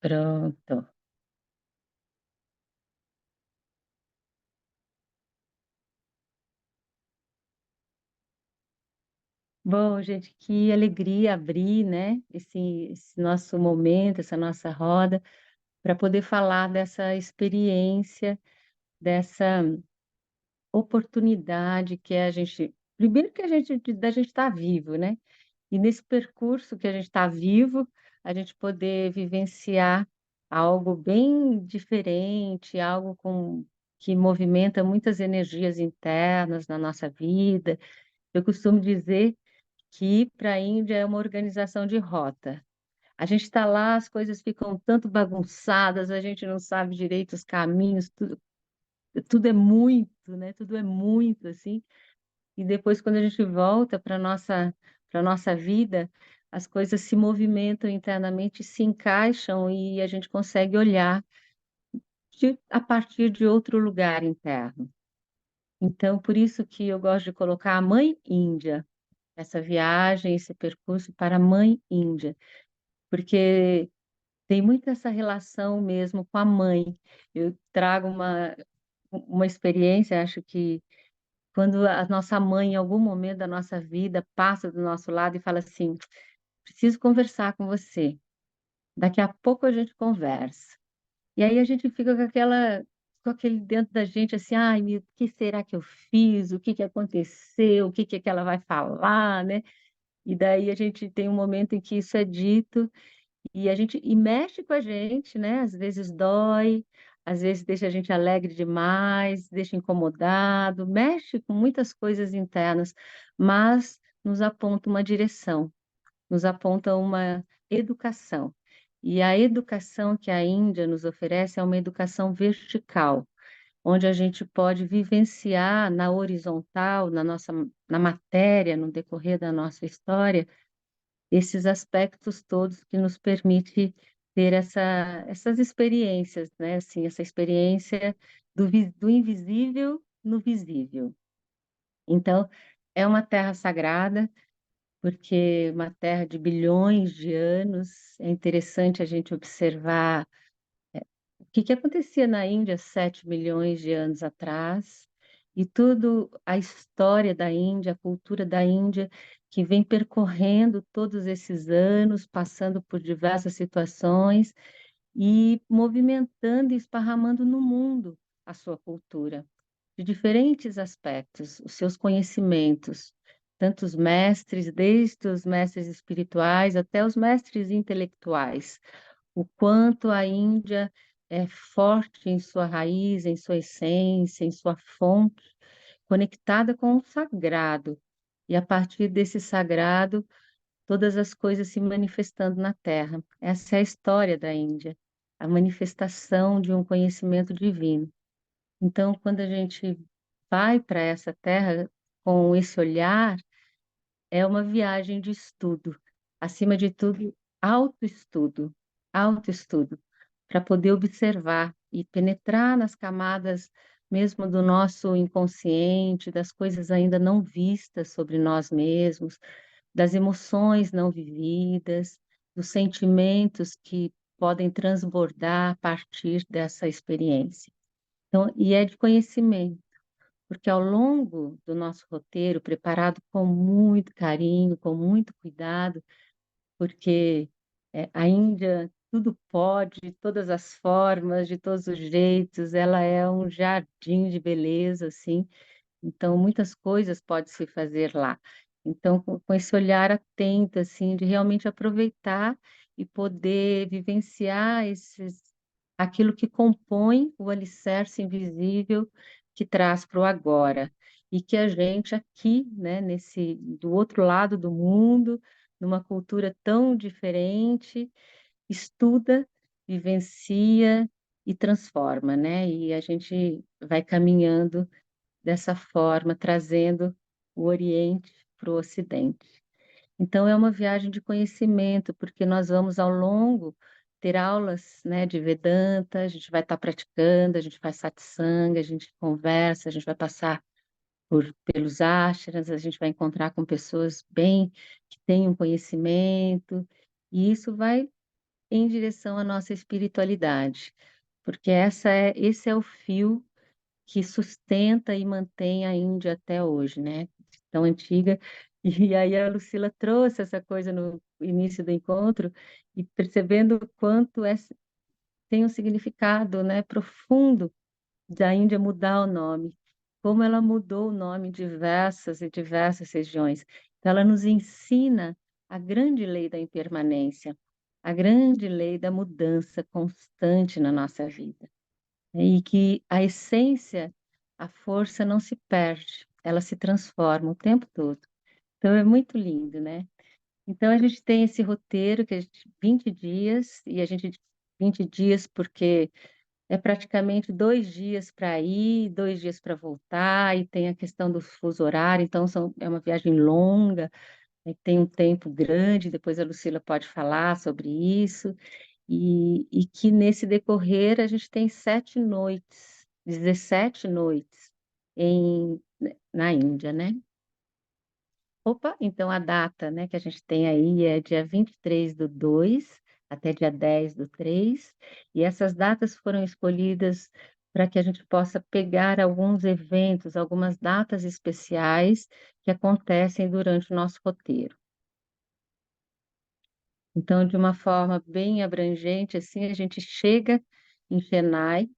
Pronto. Bom, gente, que alegria abrir, né, esse nosso momento, essa nossa roda, para poder falar dessa experiência, dessa oportunidade que é a gente, primeiro que a gente, da gente estar vivo, né? E nesse percurso que a gente está vivo, a gente poder vivenciar algo bem diferente, algo que movimenta muitas energias internas na nossa vida. Eu costumo dizer que ir para a Índia é uma organização de rota. A gente está lá, as coisas ficam tanto bagunçadas, a gente não sabe direito os caminhos, tudo é muito, né? Tudo é muito assim. E depois, quando a gente volta para nossa vida, as coisas se movimentam internamente, se encaixam e a gente consegue olhar a partir de outro lugar interno. Então, por isso que eu gosto de colocar a Mãe Índia, essa viagem, esse percurso para a Mãe Índia, porque tem muito essa relação mesmo com a mãe. Eu trago uma experiência, acho que quando a nossa mãe, em algum momento da nossa vida, passa do nosso lado e fala assim: preciso conversar com você, daqui a pouco a gente conversa. E aí a gente fica com aquele dentro da gente assim: ai, o que será que eu fiz? O que que aconteceu? O que que ela vai falar, né? E daí a gente tem um momento em que isso é dito e mexe com a gente, né? Às vezes dói, às vezes deixa a gente alegre demais, deixa incomodado, mexe com muitas coisas internas, mas nos aponta uma direção, nos aponta uma educação. E a educação que a Índia nos oferece é uma educação vertical, onde a gente pode vivenciar na horizontal, na matéria, no decorrer da nossa história, esses aspectos todos que nos permite ter essas experiências, né? Assim, essa experiência do invisível no visível. Então, é uma terra sagrada, porque uma terra de bilhões de anos, é interessante a gente observar o que acontecia na Índia 7 milhões de anos atrás, e tudo a história da Índia, a cultura da Índia, que vem percorrendo todos esses anos, passando por diversas situações e movimentando e esparramando no mundo a sua cultura, de diferentes aspectos, os seus conhecimentos, tanto os mestres, desde os mestres espirituais até os mestres intelectuais, o quanto a Índia é forte em sua raiz, em sua essência, em sua fonte, conectada com o sagrado. E a partir desse sagrado, todas as coisas se manifestando na Terra. Essa é a história da Índia, a manifestação de um conhecimento divino. Então, quando a gente vai para essa terra com esse olhar, é uma viagem de estudo, acima de tudo, autoestudo, autoestudo, para poder observar e penetrar nas camadas mesmo do nosso inconsciente, das coisas ainda não vistas sobre nós mesmos, das emoções não vividas, dos sentimentos que podem transbordar a partir dessa experiência. Então, e é de conhecimento porque ao longo do nosso roteiro, preparado com muito carinho, com muito cuidado, porque a Índia tudo pode, de todas as formas, de todos os jeitos, ela é um jardim de beleza, assim, então muitas coisas pode se fazer lá. Então, com esse olhar atento, assim, de realmente aproveitar e poder vivenciar aquilo que compõe o alicerce invisível que traz para o agora. E que a gente aqui, né, do outro lado do mundo, numa cultura tão diferente, estuda, vivencia e transforma, né? E a gente vai caminhando dessa forma, trazendo o Oriente para o Ocidente. Então, é uma viagem de conhecimento, porque nós vamos ao longo ter aulas, né, de Vedanta, a gente vai estar praticando, a gente faz satsanga, a gente conversa, a gente vai passar pelos ashrams, a gente vai encontrar com pessoas bem que têm um conhecimento, e isso vai em direção à nossa espiritualidade, porque esse é o fio que sustenta e mantém a Índia até hoje, né? Tão antiga. E aí a Lucila trouxe essa coisa no início do encontro e percebendo o quanto tem um significado, né, profundo da Índia mudar o nome, como ela mudou o nome em diversas e diversas regiões. Então, ela nos ensina a grande lei da impermanência, a grande lei da mudança constante na nossa vida, né? E que a essência, a força não se perde, ela se transforma o tempo todo. Então, é muito lindo, né? Então, a gente tem esse roteiro, que a gente, 20 dias, e a gente, 20 dias porque é praticamente 2 dias para ir, 2 dias para voltar, e tem a questão do fuso horário, então é uma viagem longa, né, tem um tempo grande, depois a Lucila pode falar sobre isso, e que nesse decorrer a gente tem 7 noites, 17 noites na Índia, né? Opa, então a data, né, que a gente tem aí é dia 23/2 até dia 10/3, e essas datas foram escolhidas para que a gente possa pegar alguns eventos, algumas datas especiais que acontecem durante o nosso roteiro. Então, de uma forma bem abrangente, assim, a gente chega em Chennai,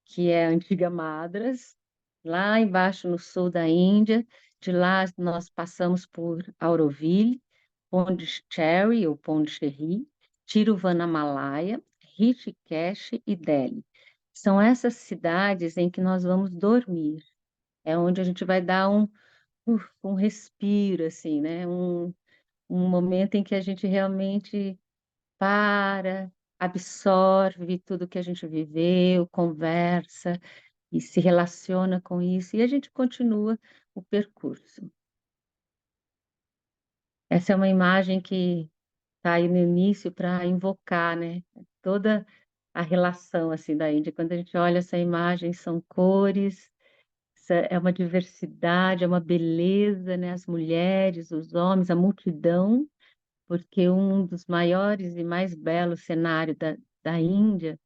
que é a antiga Madras, lá embaixo no sul da Índia. De lá nós passamos por Auroville, Pondicherry ou Pondicherry, Tiruvannamalaya, Rishikesh e Delhi. São essas cidades em que nós vamos dormir. É onde a gente vai dar um respiro, assim, né? Um momento em que a gente realmente para, absorve tudo que a gente viveu, conversa e se relaciona com isso, e a gente continua o percurso. Essa é uma imagem que está aí no início para invocar, né? Toda a relação assim da Índia. Quando a gente olha essa imagem, são cores, é uma diversidade, é uma beleza, né? As mulheres, os homens, a multidão, porque um dos maiores e mais belos cenários da Índia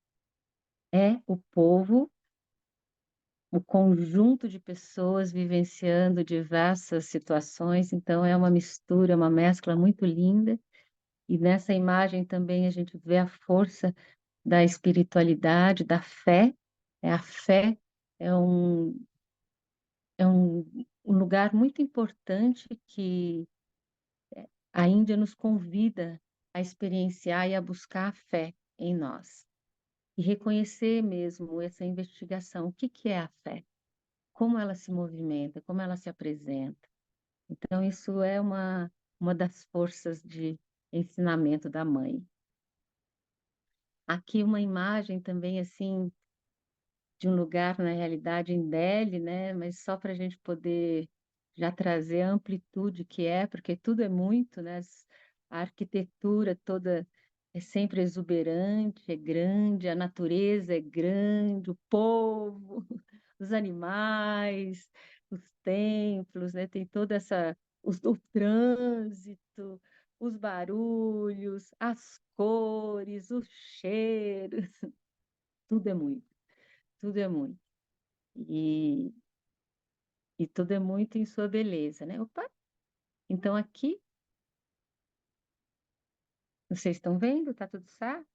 é o povo, o conjunto de pessoas vivenciando diversas situações, então é uma mistura, uma mescla muito linda. E nessa imagem também a gente vê a força da espiritualidade, da fé. A fé é um lugar muito importante que a Índia nos convida a experienciar e a buscar a fé em nós. E reconhecer mesmo essa investigação. O que que é a fé? Como ela se movimenta, como ela se apresenta. Então, isso é uma das forças de ensinamento da mãe. Aqui uma imagem também, assim, de um lugar, na realidade, em Delhi, né? Mas só para a gente poder já trazer a amplitude que é, porque tudo é muito, né? A arquitetura toda é sempre exuberante, é grande, a natureza é grande, o povo, os animais, os templos, né? Tem toda o trânsito, os barulhos, as cores, os cheiros, tudo é muito, tudo é muito. E, e tudo é muito em sua beleza, né? Opa! Então aqui, vocês estão vendo? Tá tudo certo?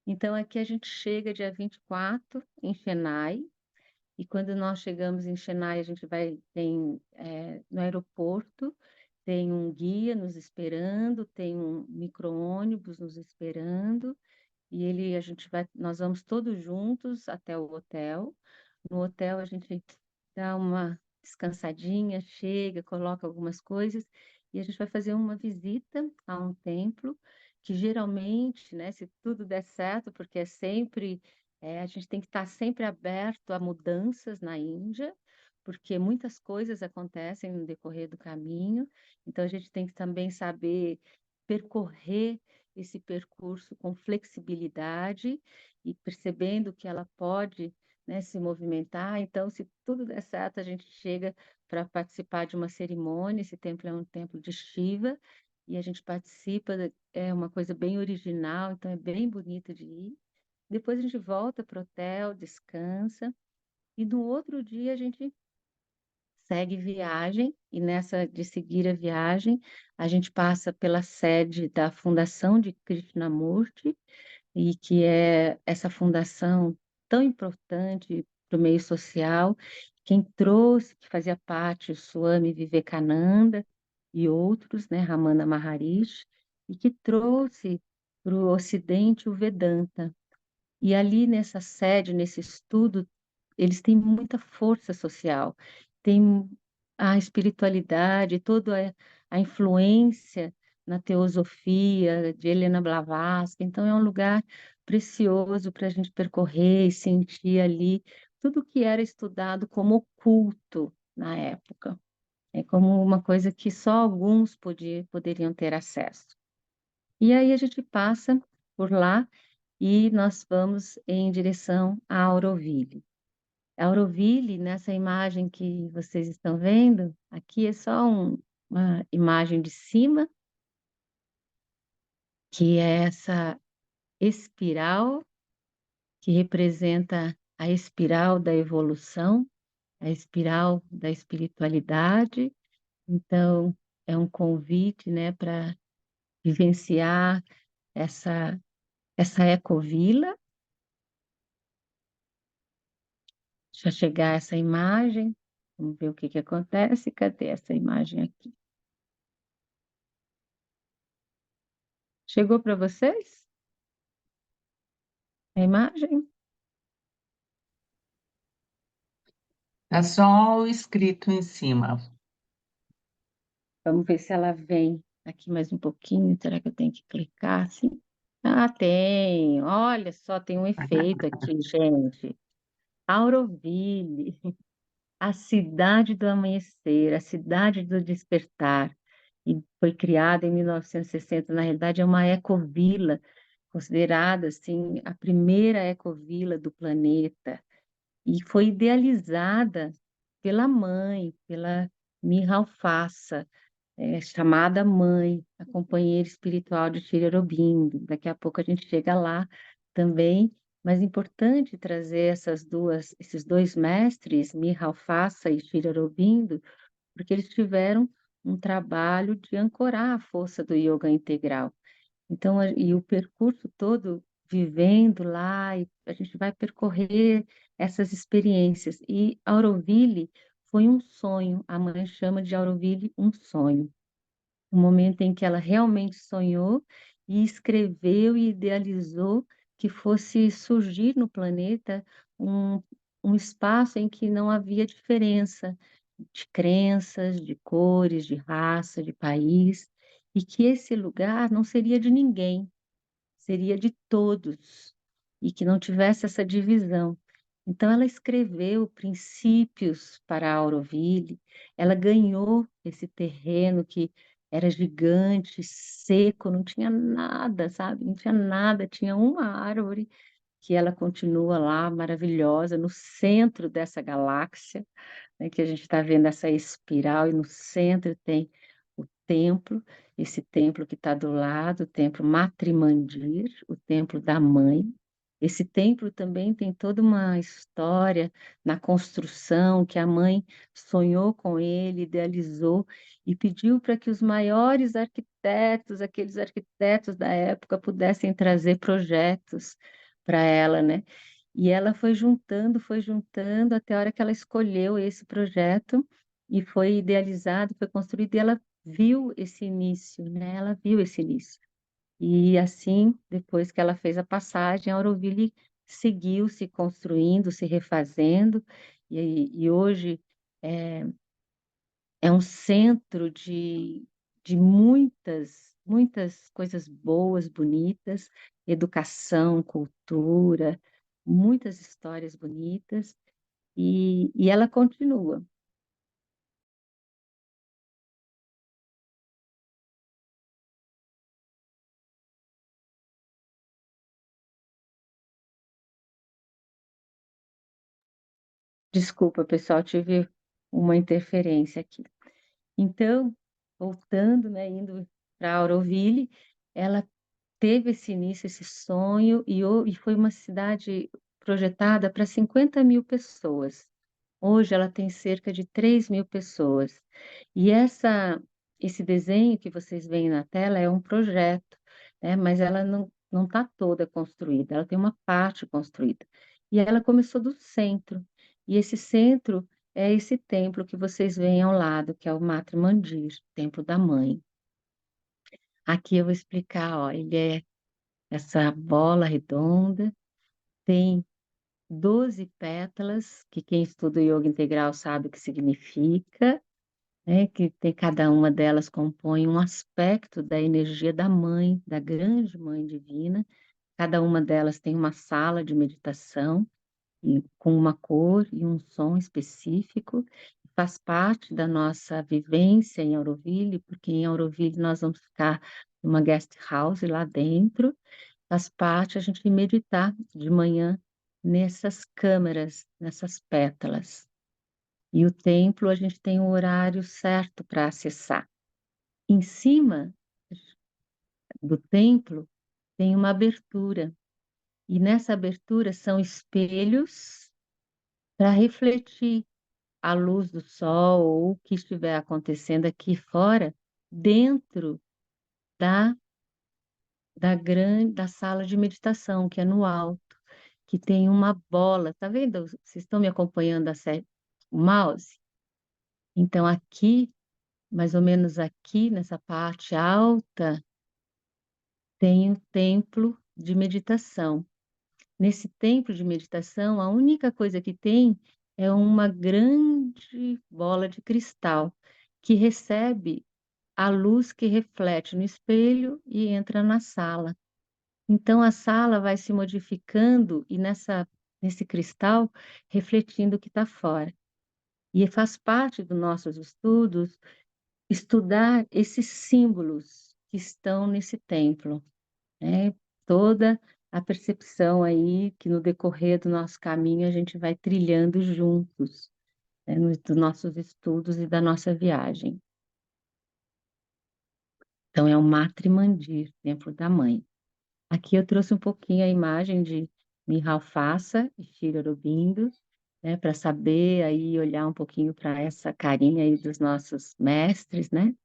Então aqui a gente chega dia 24 em Chennai, e quando nós chegamos em Chennai, a gente no aeroporto, tem um guia nos esperando, tem um micro-ônibus nos esperando, e nós vamos todos juntos até o hotel. No hotel a gente dá uma descansadinha, chega, coloca algumas coisas e a gente vai fazer uma visita a um templo que geralmente, né, se tudo der certo, porque a gente tem que estar sempre aberto a mudanças na Índia, porque muitas coisas acontecem no decorrer do caminho, então a gente tem que também saber percorrer esse percurso com flexibilidade e percebendo que ela pode, né, se movimentar. Então, se tudo der certo, a gente chega para participar de uma cerimônia. Esse templo é um templo de Shiva, e a gente participa, é uma coisa bem original, então é bem bonito de ir. Depois a gente volta para o hotel, descansa, e no outro dia a gente segue viagem, e nessa de seguir a viagem, a gente passa pela sede da Fundação de Krishnamurti, e que é essa fundação tão importante para o meio social, quem trouxe, que fazia parte, o Swami Vivekananda e outros, né, Ramana Maharishi, e que trouxe para o Ocidente o Vedanta. E ali nessa sede, nesse estudo, eles têm muita força social, tem a espiritualidade, toda a influência na teosofia de Helena Blavatsky. Então, é um lugar precioso para a gente percorrer e sentir ali tudo que era estudado como oculto na época. É como uma coisa que só alguns poderiam ter acesso. E aí a gente passa por lá e nós vamos em direção a Auroville. Auroville, nessa imagem que vocês estão vendo, aqui é só uma imagem de cima, que é essa espiral, que representa a espiral da evolução, a espiral da espiritualidade. Então, é um convite, né, para vivenciar essa, essa ecovila. Deixa chegar essa imagem, vamos ver o que que acontece. Cadê essa imagem aqui? Chegou para vocês a imagem? É só o escrito em cima. Vamos ver se ela vem aqui mais um pouquinho. Será que eu tenho que clicar assim? Ah, tem. Olha só, tem um efeito aqui, gente. Auroville, a cidade do amanhecer, a cidade do despertar. E foi criada em 1960. Na realidade, é uma ecovila, considerada assim a primeira ecovila do planeta. E foi idealizada pela mãe, pela Miral Fassa, chamada Mãe, a companheira espiritual de Sri Aurobindo. Daqui a pouco a gente chega lá também, mas é importante trazer esses dois mestres, Miral Fassa e Sri Aurobindo, porque eles tiveram um trabalho de ancorar a força do yoga integral. Então, e o percurso todo vivendo lá, e a gente vai percorrer essas experiências. E Auroville foi um sonho, a mãe chama de Auroville um sonho. O momento em que ela realmente sonhou e escreveu e idealizou que fosse surgir no planeta um, um espaço em que não havia diferença de crenças, de cores, de raça, de país, e que esse lugar não seria de ninguém, seria de todos, e que não tivesse essa divisão. Então, ela escreveu princípios para Auroville, ela ganhou esse terreno que era gigante, seco, não tinha nada, sabe? Não tinha nada, tinha uma árvore que ela continua lá, maravilhosa, no centro dessa galáxia, né, que a gente está vendo essa espiral, e no centro tem o templo, esse templo que está do lado, o templo Matrimandir, o templo da mãe. Esse templo também tem toda uma história na construção, que a mãe sonhou com ele, idealizou e pediu para que os maiores arquitetos, aqueles arquitetos da época, pudessem trazer projetos para ela, né? E ela foi juntando até a hora que ela escolheu esse projeto e foi idealizado, foi construído, e ela viu esse início, né? Ela viu esse início. E assim, depois que ela fez a passagem, a Auroville seguiu se construindo, se refazendo, e hoje é, é um centro de muitas coisas boas, bonitas, educação, cultura, muitas histórias bonitas, e ela continua. Desculpa, pessoal, tive uma interferência aqui. Então, voltando, né, indo. para Auroville, ela teve esse início, esse sonho, e foi uma cidade projetada para 50.000 pessoas. Hoje ela tem cerca de 3.000 pessoas. E esse desenho que vocês veem na tela é um projeto, né? Mas ela não está toda construída, ela tem uma parte construída. E ela começou do centro. E esse centro é esse templo que vocês veem ao lado, que é o Matra Mandir, Templo da Mãe. Aqui eu vou explicar, ó, ele é essa bola redonda, tem 12 pétalas, que quem estuda yoga integral sabe o que significa, né? Que tem, cada uma delas compõe um aspecto da energia da mãe, da grande mãe divina. Cada uma delas tem uma sala de meditação e com uma cor e um som específico. Faz parte da nossa vivência em Auroville, porque em Auroville nós vamos ficar numa guest house lá dentro. Faz parte a gente meditar de manhã nessas câmaras, nessas pétalas. E o templo, a gente tem um horário certo para acessar. Em cima do templo tem uma abertura, e nessa abertura são espelhos para refletir a luz do sol ou o que estiver acontecendo aqui fora, dentro da, da sala de meditação, que é no alto, que tem uma bola. Tá vendo? Vocês estão me acompanhando o mouse? Então, aqui, mais ou menos aqui, nessa parte alta, tem o templo de meditação. Nesse templo de meditação, a única coisa que tem é uma grande bola de cristal que recebe a luz que reflete no espelho e entra na sala. Então a sala vai se modificando e nesse cristal refletindo o que está fora. E faz parte dos nossos estudos estudar esses símbolos que estão nesse templo, né? Toda a percepção aí que no decorrer do nosso caminho a gente vai trilhando juntos, né? Dos nossos estudos e da nossa viagem. Então é o Matra Mandir, Templo da Mãe. Aqui eu trouxe um pouquinho a imagem de Miral Fassa e Shri Aurobindo, né? Para saber aí olhar um pouquinho para essa carinha aí dos nossos mestres, né?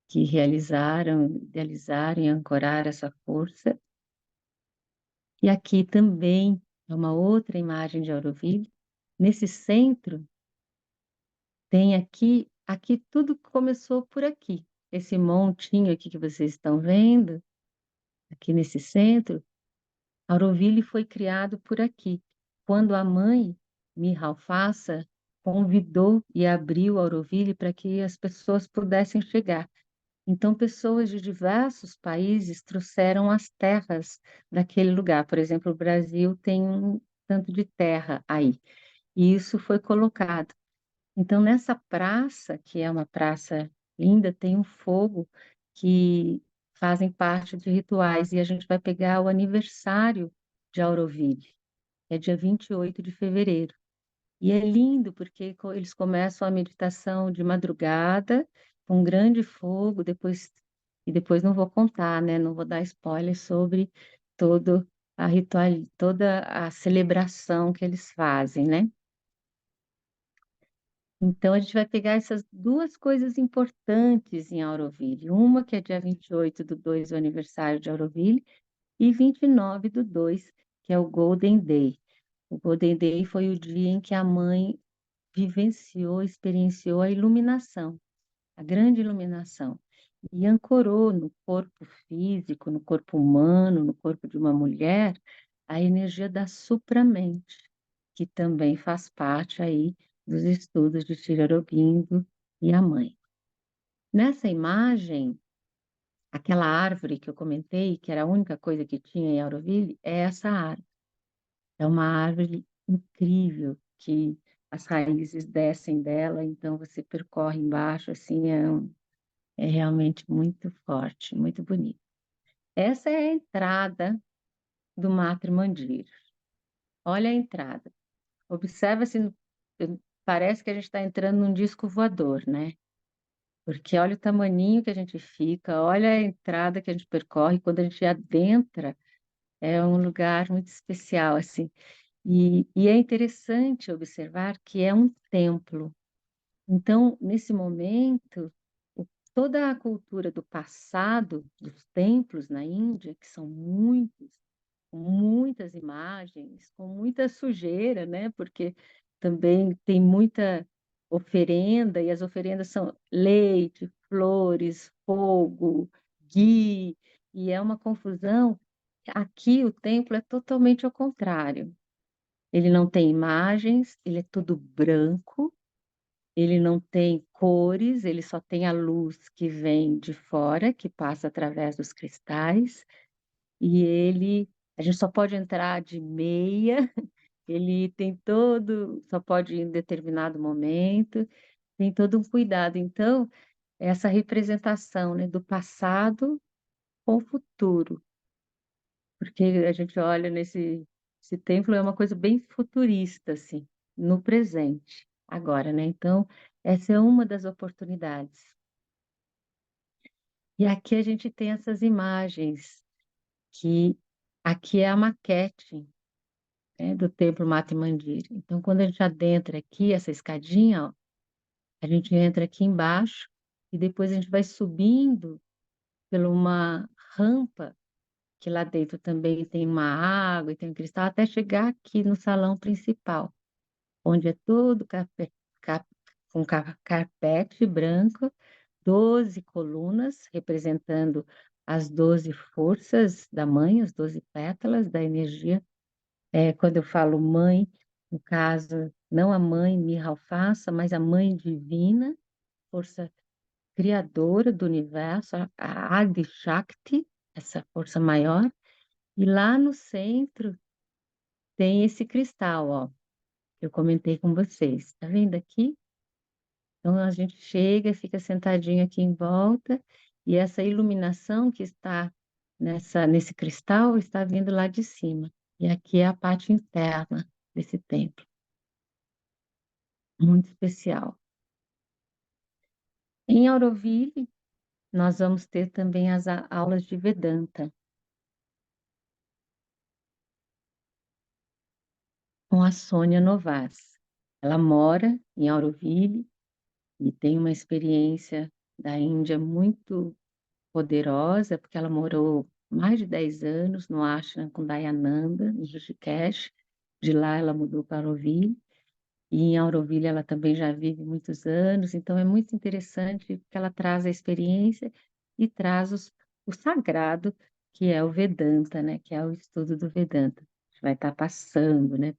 Que realizaram, idealizaram e ancoraram essa força. E aqui também é uma outra imagem de Auroville. Nesse centro, tem aqui tudo começou por aqui. Esse montinho aqui que vocês estão vendo, aqui nesse centro, Auroville foi criado por aqui. Quando a mãe, Miral Fassa, convidou e abriu Auroville para que as pessoas pudessem chegar. Então, pessoas de diversos países trouxeram as terras daquele lugar. Por exemplo, o Brasil tem um tanto de terra aí, e isso foi colocado. Então, nessa praça, que é uma praça linda, tem um fogo que fazem parte de rituais, e a gente vai pegar o aniversário de Auroville, é dia 28 de fevereiro. E é lindo porque eles começam a meditação de madrugada, com um grande fogo, e depois não vou contar, né? Não vou dar spoiler sobre todo a ritual, toda a celebração que eles fazem, né? Então a gente vai pegar essas duas coisas importantes em Auroville. Uma que é dia 28/2, o aniversário de Auroville, e 29/2, que é o Golden Day. O Golden Day foi o dia em que a mãe vivenciou, experienciou a iluminação, a grande iluminação, e ancorou no corpo físico, no corpo humano, no corpo de uma mulher, a energia da supramente, que também faz parte aí dos estudos de Shri Aurobindo e a mãe. Nessa imagem, aquela árvore que eu comentei, que era a única coisa que tinha em Auroville, é essa árvore. É uma árvore incrível que as raízes descem dela, então você percorre embaixo, assim, é realmente muito forte, muito bonito. Essa é a entrada do Matra Mandir. Olha a entrada. Observa se parece que a gente está entrando num disco voador, né? porque olha o tamaninho que a gente fica, olha a entrada que a gente percorre, quando a gente adentra, é um lugar muito especial, assim. E é interessante observar que é um templo. Então, nesse momento, toda a cultura do passado, dos templos na Índia, que são muitos, com muitas imagens, com muita sujeira, né? Porque também tem muita oferenda, e as oferendas são leite, flores, fogo, ghee, e é uma confusão. Aqui o templo é totalmente ao contrário. Ele não tem imagens, ele é todo branco, ele não tem cores, ele só tem a luz que vem de fora, que passa através dos cristais, e a gente só pode entrar de meia, ele tem só pode ir em determinado momento, tem todo um cuidado. Então, essa representação, né, do passado com o futuro, porque a gente olha esse templo é uma coisa bem futurista, assim, no presente, agora, né? Então, essa é uma das oportunidades. E aqui a gente tem essas imagens, que aqui é a maquete, né, do templo Mata Mandira. Então, quando a gente adentra aqui, essa escadinha, ó, a gente entra aqui embaixo e depois a gente vai subindo por uma rampa, que lá dentro também tem uma água e tem um cristal, até chegar aqui no salão principal, onde é todo cap- com carpete branco, 12 colunas representando as 12 forças da mãe, as 12 pétalas da energia. Quando eu falo mãe, no caso, não a mãe Mihalfasa, mas a mãe divina, força criadora do universo, a Adi Shakti, essa força maior. E lá no centro tem esse cristal, ó, que eu comentei com vocês. Tá vendo aqui? Então a gente chega, fica sentadinho aqui em volta, e essa iluminação que está nesse cristal está vindo lá de cima. E aqui é a parte interna desse templo, muito especial. Em Auroville, nós vamos ter também as aulas de Vedanta, com a Sônia Novas. Ela mora em Auroville e tem uma experiência da Índia muito poderosa, porque ela morou mais de 10 anos no ashram com Dayananda, em Rishikesh. De lá ela mudou para Auroville, e em Auroville ela também já vive muitos anos, então é muito interessante porque ela traz a experiência e traz o sagrado, que é o Vedanta, né? Que é o estudo do Vedanta. A gente vai estar passando, né?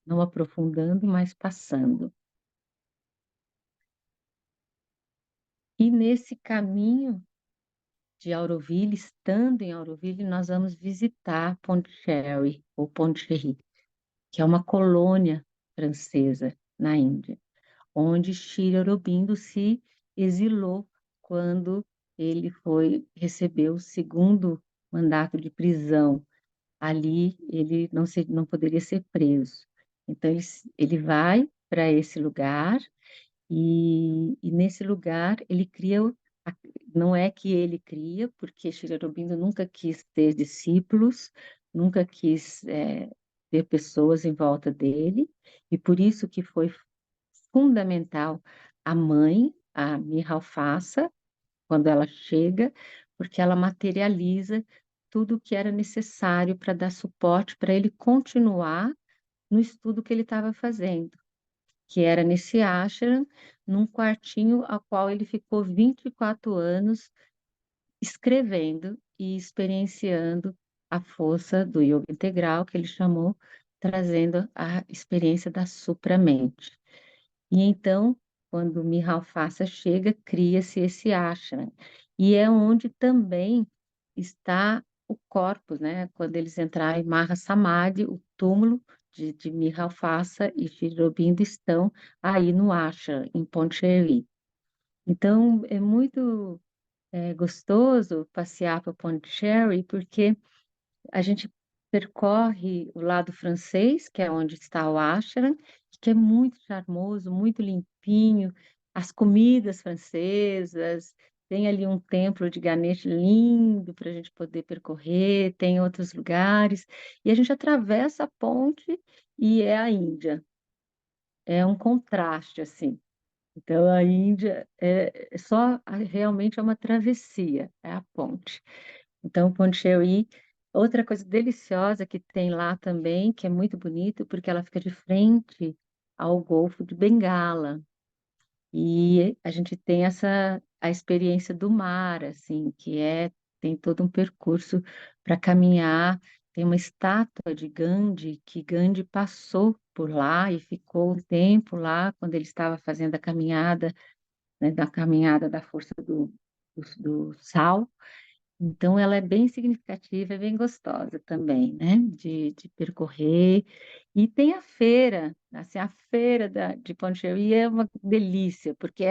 Não aprofundando, mas passando. E nesse caminho de Auroville, estando em Auroville, nós vamos visitar Pondicherry, ou Pondicherry, que é uma colônia francesa na Índia, onde Sri Aurobindo se exilou quando ele recebeu o segundo mandato de prisão. Ali ele não poderia ser preso. Então ele vai para esse lugar e nesse lugar ele cria, não é que ele cria, porque Sri Aurobindo nunca quis ter discípulos, nunca quis ter pessoas em volta dele, e por isso que foi fundamental a mãe, a Mihalfasa, quando ela chega, porque ela materializa tudo o que era necessário para dar suporte para ele continuar no estudo que ele estava fazendo, que era nesse ashram, num quartinho ao qual ele ficou 24 anos escrevendo e experienciando a força do yoga integral, que ele chamou, trazendo a experiência da supramente. E então, quando Mihalfasa chega, cria-se esse ashram. E é onde também está o corpus, né? Quando eles entraram em Maha Samadhi, o túmulo de Mihalfasa e Sri Aurobindo estão aí no ashram, em Pondicherry. Então, é muito gostoso passear para Pondicherry, porque a gente percorre o lado francês, que é onde está o ashram, que é muito charmoso, muito limpinho, as comidas francesas, tem ali um templo de Ganesh lindo para a gente poder percorrer, tem outros lugares, e a gente atravessa a ponte e é a Índia. É um contraste, assim. Então, a Índia realmente é uma travessia, é a ponte. Então, Ponchery, outra coisa deliciosa que tem lá também, que é muito bonito, porque ela fica de frente ao Golfo de Bengala. E a gente tem a experiência do mar, assim, tem todo um percurso para caminhar. Tem uma estátua de Gandhi, que Gandhi passou por lá e ficou um tempo lá, quando ele estava fazendo a caminhada, né, da caminhada da força do sal. Então, ela é bem significativa, é bem gostosa também, né? De percorrer. E tem a feira, assim, a feira de Pondicherry é uma delícia, porque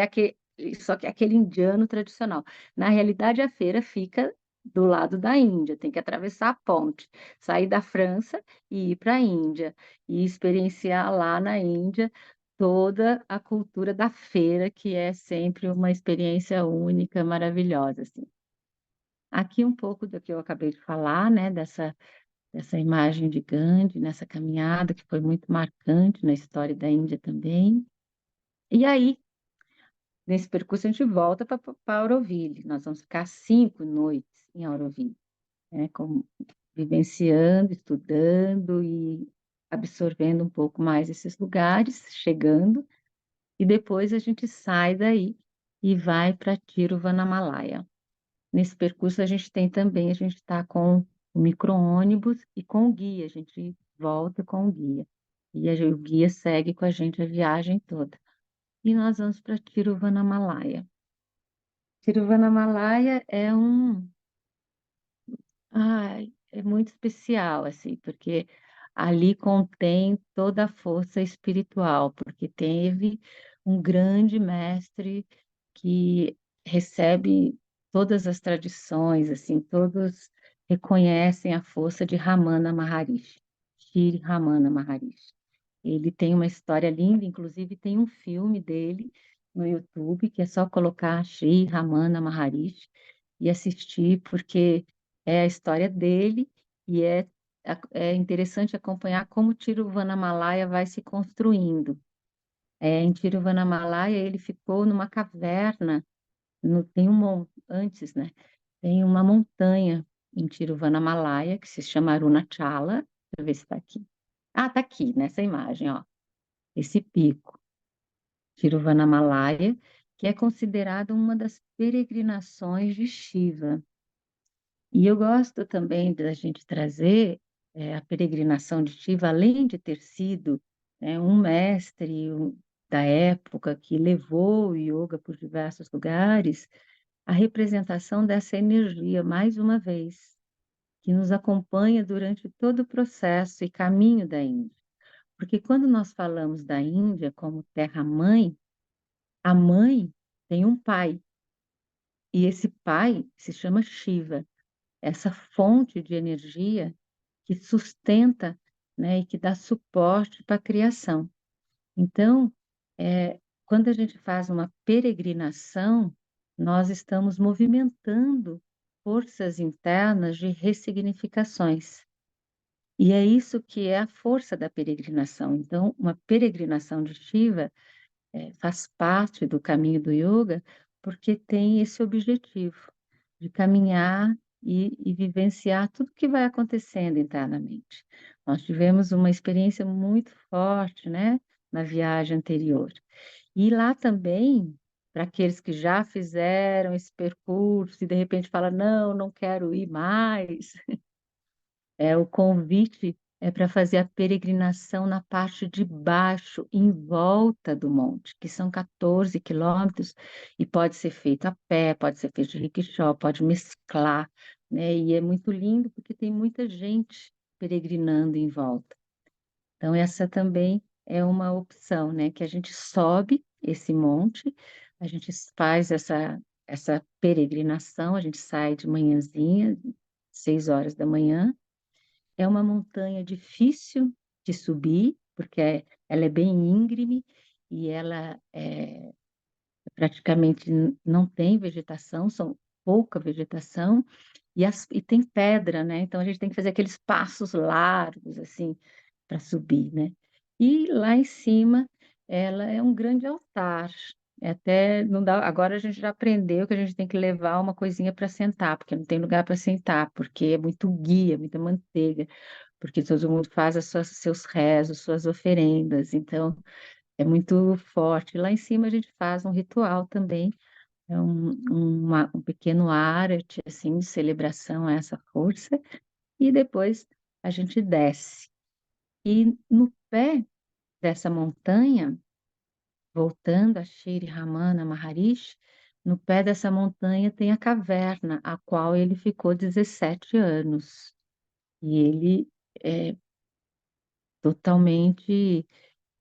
só que é aquele indiano tradicional. Na realidade, a feira fica do lado da Índia, tem que atravessar a ponte, sair da França e ir para a Índia, e experienciar lá na Índia toda a cultura da feira, que é sempre uma experiência única, maravilhosa, assim. Aqui um pouco do que eu acabei de falar, né, dessa imagem de Gandhi, nessa caminhada que foi muito marcante na história da Índia também. E aí, nesse percurso, a gente volta para Auroville. Nós vamos ficar 5 noites em Auroville, né, vivenciando, estudando e absorvendo um pouco mais esses lugares, chegando, e depois a gente sai daí e vai para Tiruvannamalaya. Nesse percurso, a gente está com o micro-ônibus e com o guia, a gente volta com o guia. E o guia segue com a gente a viagem toda. E nós vamos para Tiruvannamalaya. Tiruvannamalaya é muito especial, assim, porque ali contém toda a força espiritual, porque teve um grande mestre que recebe todas as tradições, assim, todos reconhecem a força de Ramana Maharishi, Shri Ramana Maharishi. Ele tem uma história linda, inclusive tem um filme dele no YouTube, que é só colocar Shri Ramana Maharishi e assistir, porque é a história dele e é interessante acompanhar como Tiruvannamalaya vai se construindo. Em Tiruvannamalaya, ele ficou numa caverna, antes, né? Tem uma montanha em Tiruvannamalaya que se chama Arunachala. Deixa eu ver se está aqui. Ah, está aqui, nessa imagem, ó. Esse pico, Tiruvannamalaya, que é considerada uma das peregrinações de Shiva. E eu gosto também da gente trazer a peregrinação de Shiva, além de ter sido, né, um mestre da época que levou o yoga por diversos lugares, a representação dessa energia, mais uma vez, que nos acompanha durante todo o processo e caminho da Índia. Porque quando nós falamos da Índia como terra-mãe, a mãe tem um pai, e esse pai se chama Shiva, essa fonte de energia que sustenta, né, e que dá suporte para a criação. Então, quando a gente faz uma peregrinação, nós estamos movimentando forças internas de ressignificações. E é isso que é a força da peregrinação. Então, uma peregrinação de Shiva faz parte do caminho do yoga, porque tem esse objetivo de caminhar e vivenciar tudo que vai acontecendo internamente. Nós tivemos uma experiência muito forte, né, na viagem anterior. E lá também, para aqueles que já fizeram esse percurso e de repente falam, não, não quero ir mais, o convite é para fazer a peregrinação na parte de baixo, em volta do monte, que são 14 quilômetros, e pode ser feito a pé, pode ser feito de rickshaw, pode mesclar, né? E é muito lindo porque tem muita gente peregrinando em volta. Então, essa também é uma opção, né? Que a gente sobe esse monte, a gente faz essa peregrinação, a gente sai de manhãzinha, 6 horas da manhã. É uma montanha difícil de subir, porque ela é bem íngreme e ela praticamente não tem vegetação, são pouca vegetação, e tem pedra, né? Então a gente tem que fazer aqueles passos largos, assim, para subir, né? E lá em cima, ela é um grande altar. Até não dá, agora a gente já aprendeu que a gente tem que levar uma coisinha para sentar, porque não tem lugar para sentar, porque é muito guia, muita manteiga, porque todo mundo faz seus rezos, suas oferendas, então é muito forte. Lá em cima a gente faz um ritual também, é um pequeno árate, assim, de celebração a essa força, e depois a gente desce. E no pé dessa montanha, voltando a Shri Ramana Maharishi, no pé dessa montanha tem a caverna, a qual ele ficou 17 anos. E ele é totalmente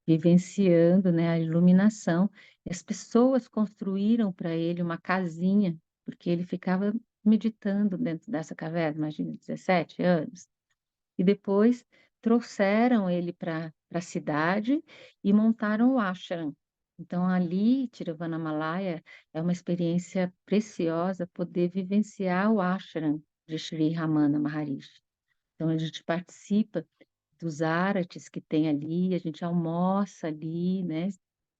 vivenciando, né, a iluminação. E as pessoas construíram para ele uma casinha, porque ele ficava meditando dentro dessa caverna, imagina, 17 anos. E depois trouxeram ele para a cidade e montaram o ashram. Então, ali, Tiruvannamalaya, é uma experiência preciosa poder vivenciar o ashram de Sri Ramana Maharishi. Então, a gente participa dos arates que tem ali, a gente almoça ali, né?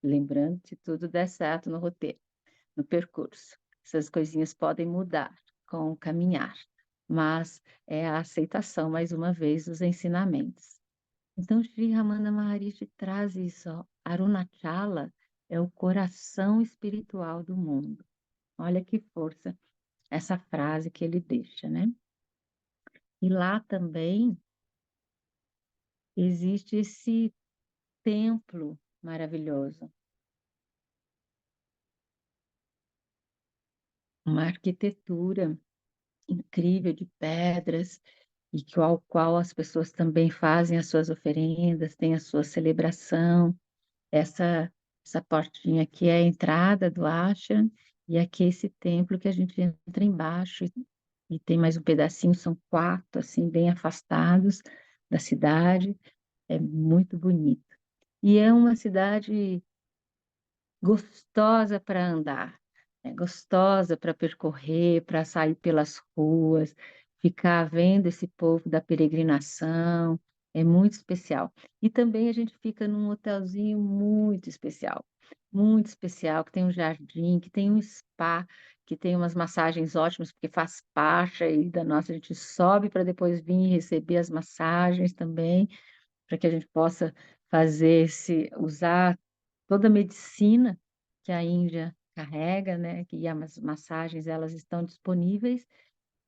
Lembrando que tudo dá certo no roteiro, no percurso. Essas coisinhas podem mudar com o caminhar, mas é a aceitação, mais uma vez, dos ensinamentos. Então, Sri Ramana Maharishi traz isso, ó. Arunachala é o coração espiritual do mundo. Olha que força essa frase que ele deixa, né? E lá também existe esse templo maravilhoso, uma arquitetura incrível de pedras e ao qual as pessoas também fazem as suas oferendas, têm a sua celebração. Essa portinha aqui é a entrada do ashram e aqui é esse templo que a gente entra embaixo e tem mais um pedacinho, são quatro assim bem afastados da cidade. É muito bonito. E é uma cidade gostosa para andar, né? Gostosa para percorrer, para sair pelas ruas, ficar vendo esse povo da peregrinação, é muito especial. E também a gente fica num hotelzinho muito especial, que tem um jardim, que tem um spa, que tem umas massagens ótimas, porque faz parte aí da nossa, a gente sobe para depois vir receber as massagens também, para que a gente possa usar toda a medicina que a Índia carrega, né? Que as massagens elas estão disponíveis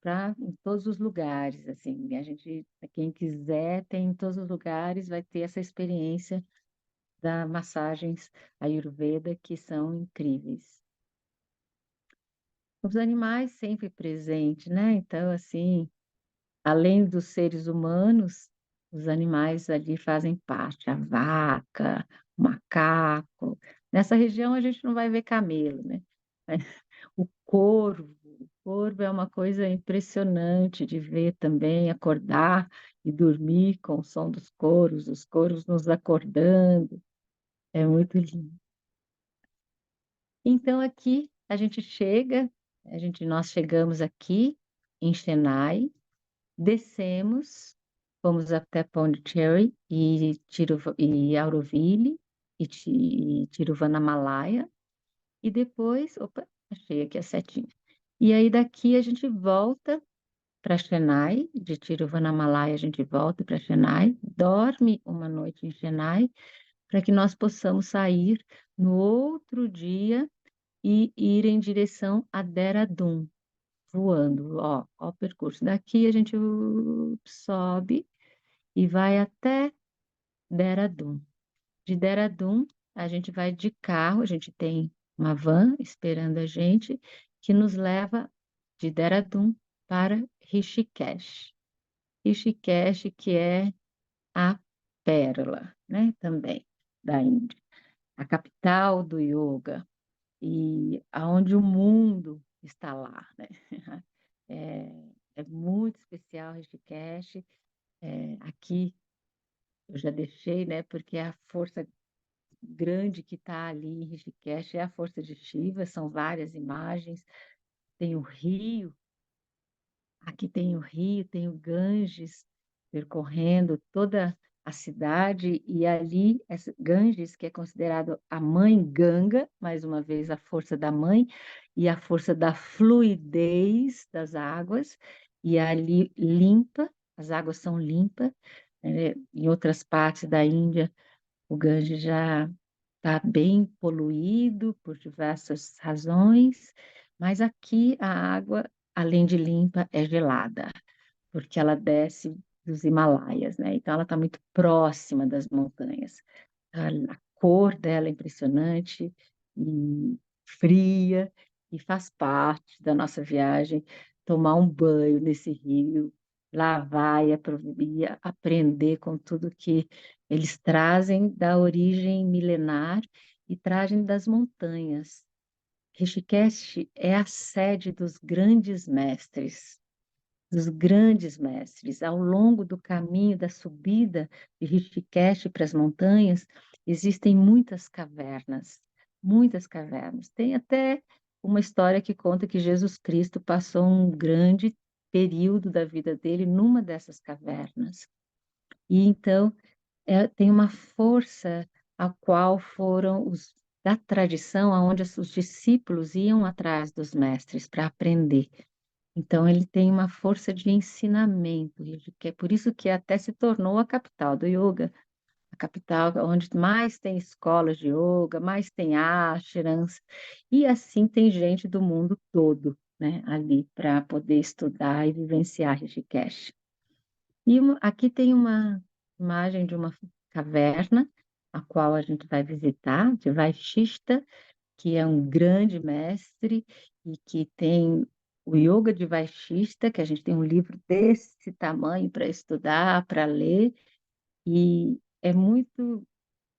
para em todos os lugares, assim. A gente, quem quiser, tem em todos os lugares, vai ter essa experiência das massagens Ayurveda que são incríveis. Os animais sempre presentes, né? Então, assim, além dos seres humanos, os animais ali fazem parte, a vaca, o macaco. Nessa região a gente não vai ver camelo, né? O corvo é uma coisa impressionante de ver também, acordar e dormir com o som dos coros, os coros nos acordando, é muito lindo. Então aqui a gente chega, nós chegamos aqui em Chennai, descemos, fomos até Pondicherry e Auroville e Tiruvannamalaya e depois, opa, achei aqui a setinha. E aí daqui a gente volta para Chennai, de Tiruvannamalaya a gente volta para Chennai, dorme uma noite em Chennai, para que nós possamos sair no outro dia e ir em direção a Dehradun, voando. Ó o percurso. Daqui a gente sobe e vai até Dehradun. De Dehradun, a gente vai de carro, a gente tem uma van esperando a gente, que nos leva de Dehradun para Rishikesh. Rishikesh, que é a pérola, né, também da Índia, a capital do yoga e aonde o mundo está lá, né? É, é muito especial Rishikesh. Aqui eu já deixei, né, porque é a força grande que está ali em Rishikesh é a força de Shiva, são várias imagens. Tem o rio, aqui tem o rio, tem o Ganges percorrendo toda a cidade, e ali, Ganges, que é considerado a mãe Ganga, mais uma vez a força da mãe, e a força da fluidez das águas, e ali limpa, as águas são limpas. Em outras partes da Índia, o Ganges já está bem poluído por diversas razões, mas aqui a água, além de limpa, é gelada, porque ela desce dos Himalaias, né? Então ela está muito próxima das montanhas. A cor dela é impressionante e fria, e faz parte da nossa viagem tomar um banho nesse rio, lavar e aprender com tudo que eles trazem da origem milenar e trazem das montanhas. Rishikesh é a sede dos grandes mestres. Ao longo do caminho da subida de Rishikesh para as montanhas, existem muitas cavernas, muitas cavernas. Tem até uma história que conta que Jesus Cristo passou um grande período da vida dele numa dessas cavernas. E então tem uma força a qual foram os da tradição, aonde os discípulos iam atrás dos mestres para aprender. Então, ele tem uma força de ensinamento, que é por isso que até se tornou a capital do yoga, a capital onde mais tem escolas de yoga, mais tem ashrams, e assim tem gente do mundo todo, né, ali para poder estudar e vivenciar Rishikesh. E aqui tem uma imagem de uma caverna, a qual a gente vai visitar, de Vaishishta, que é um grande mestre e que tem o Yoga de Vaishista, que a gente tem um livro desse tamanho para estudar, para ler, e é muito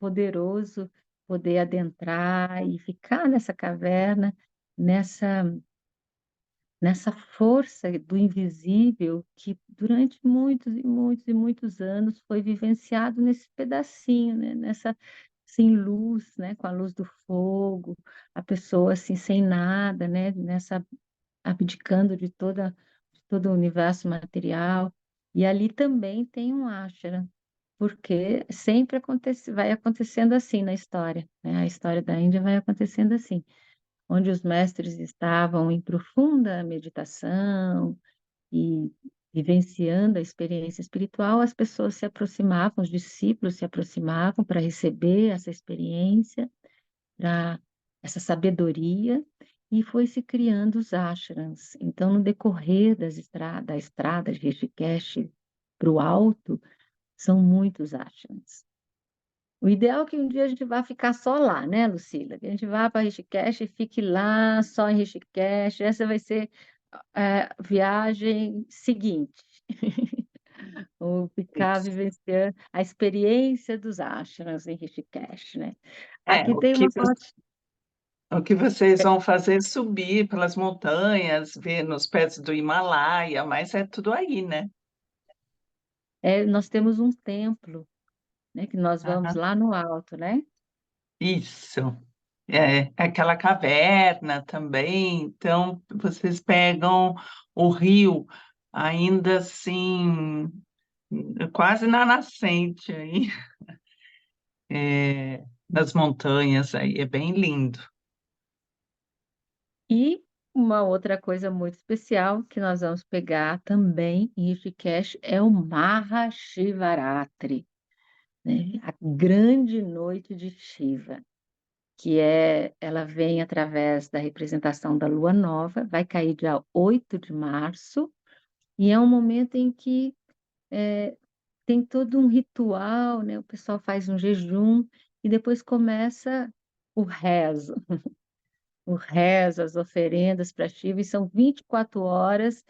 poderoso poder adentrar e ficar nessa caverna, nessa nessa força do invisível que durante muitos e muitos e muitos anos foi vivenciado nesse pedacinho, né? Nessa sem luz, né? Com a luz do fogo, a pessoa assim sem nada, né? Nessa abdicando de todo o universo material. E ali também tem um ashram, porque sempre acontece, vai acontecendo assim na história, né? A história da Índia vai acontecendo assim, onde os mestres estavam em profunda meditação e vivenciando a experiência espiritual, as pessoas se aproximavam, os discípulos se aproximavam para receber essa experiência, para essa sabedoria, e foi se criando os ashrams. Então, no decorrer da estrada de Rishikesh para o alto, são muitos ashrams. O ideal é que um dia a gente vá ficar só lá, né, Lucila? Que a gente vá para Rishikesh e fique lá, só em Rishikesh. Essa vai ser a viagem seguinte. Ou ficar Isso. vivenciando a experiência dos ashrams em Rishikesh, né? É, Aqui tem uma foto. o que vocês vão fazer é subir pelas montanhas, ver nos pés do Himalaia, mas é tudo aí, né? Nós temos um templo, né? Que nós vamos Aham. lá no alto, né? Isso. É, aquela caverna também. Então, vocês pegam o rio ainda assim, quase na nascente aí, nas montanhas aí. É bem lindo. E uma outra coisa muito especial que nós vamos pegar também em Rishikesh é o Mahashivaratri, né? A grande noite de Shiva, ela vem através da representação da lua nova, vai cair dia 8 de março, e é um momento em que tem todo um ritual, né? O pessoal faz um jejum e depois começa o rezo, as oferendas para Shiva, e são 24 horas,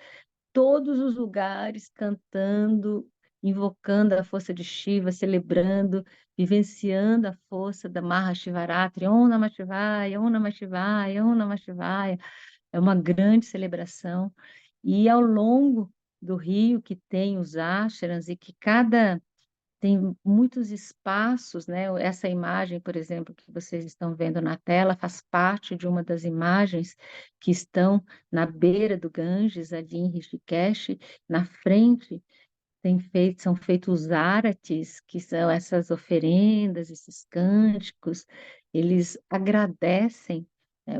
todos os lugares cantando, invocando a força de Shiva, celebrando, vivenciando a força da Mahashivaratri, Om Namah Shivaya, Om Namah Shivaya, Om Namah Shivaya. É uma grande celebração. E ao longo do rio, que tem os ashrams, e que cada tem muitos espaços, né? Essa imagem, por exemplo, que vocês estão vendo na tela, faz parte de uma das imagens que estão na beira do Ganges, ali em Rishikesh, na frente são feitos os aratis, que são essas oferendas, esses cânticos, eles agradecem,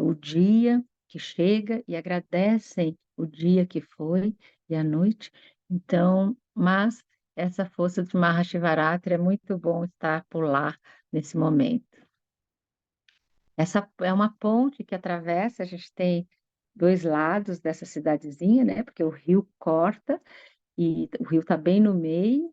o dia que chega e agradecem o dia que foi e a noite. Então, mas essa força de Mahashivaratri é muito bom estar por lá nesse momento. Essa é uma ponte que atravessa, a gente tem dois lados dessa cidadezinha, né? Porque o rio corta e o rio está bem no meio.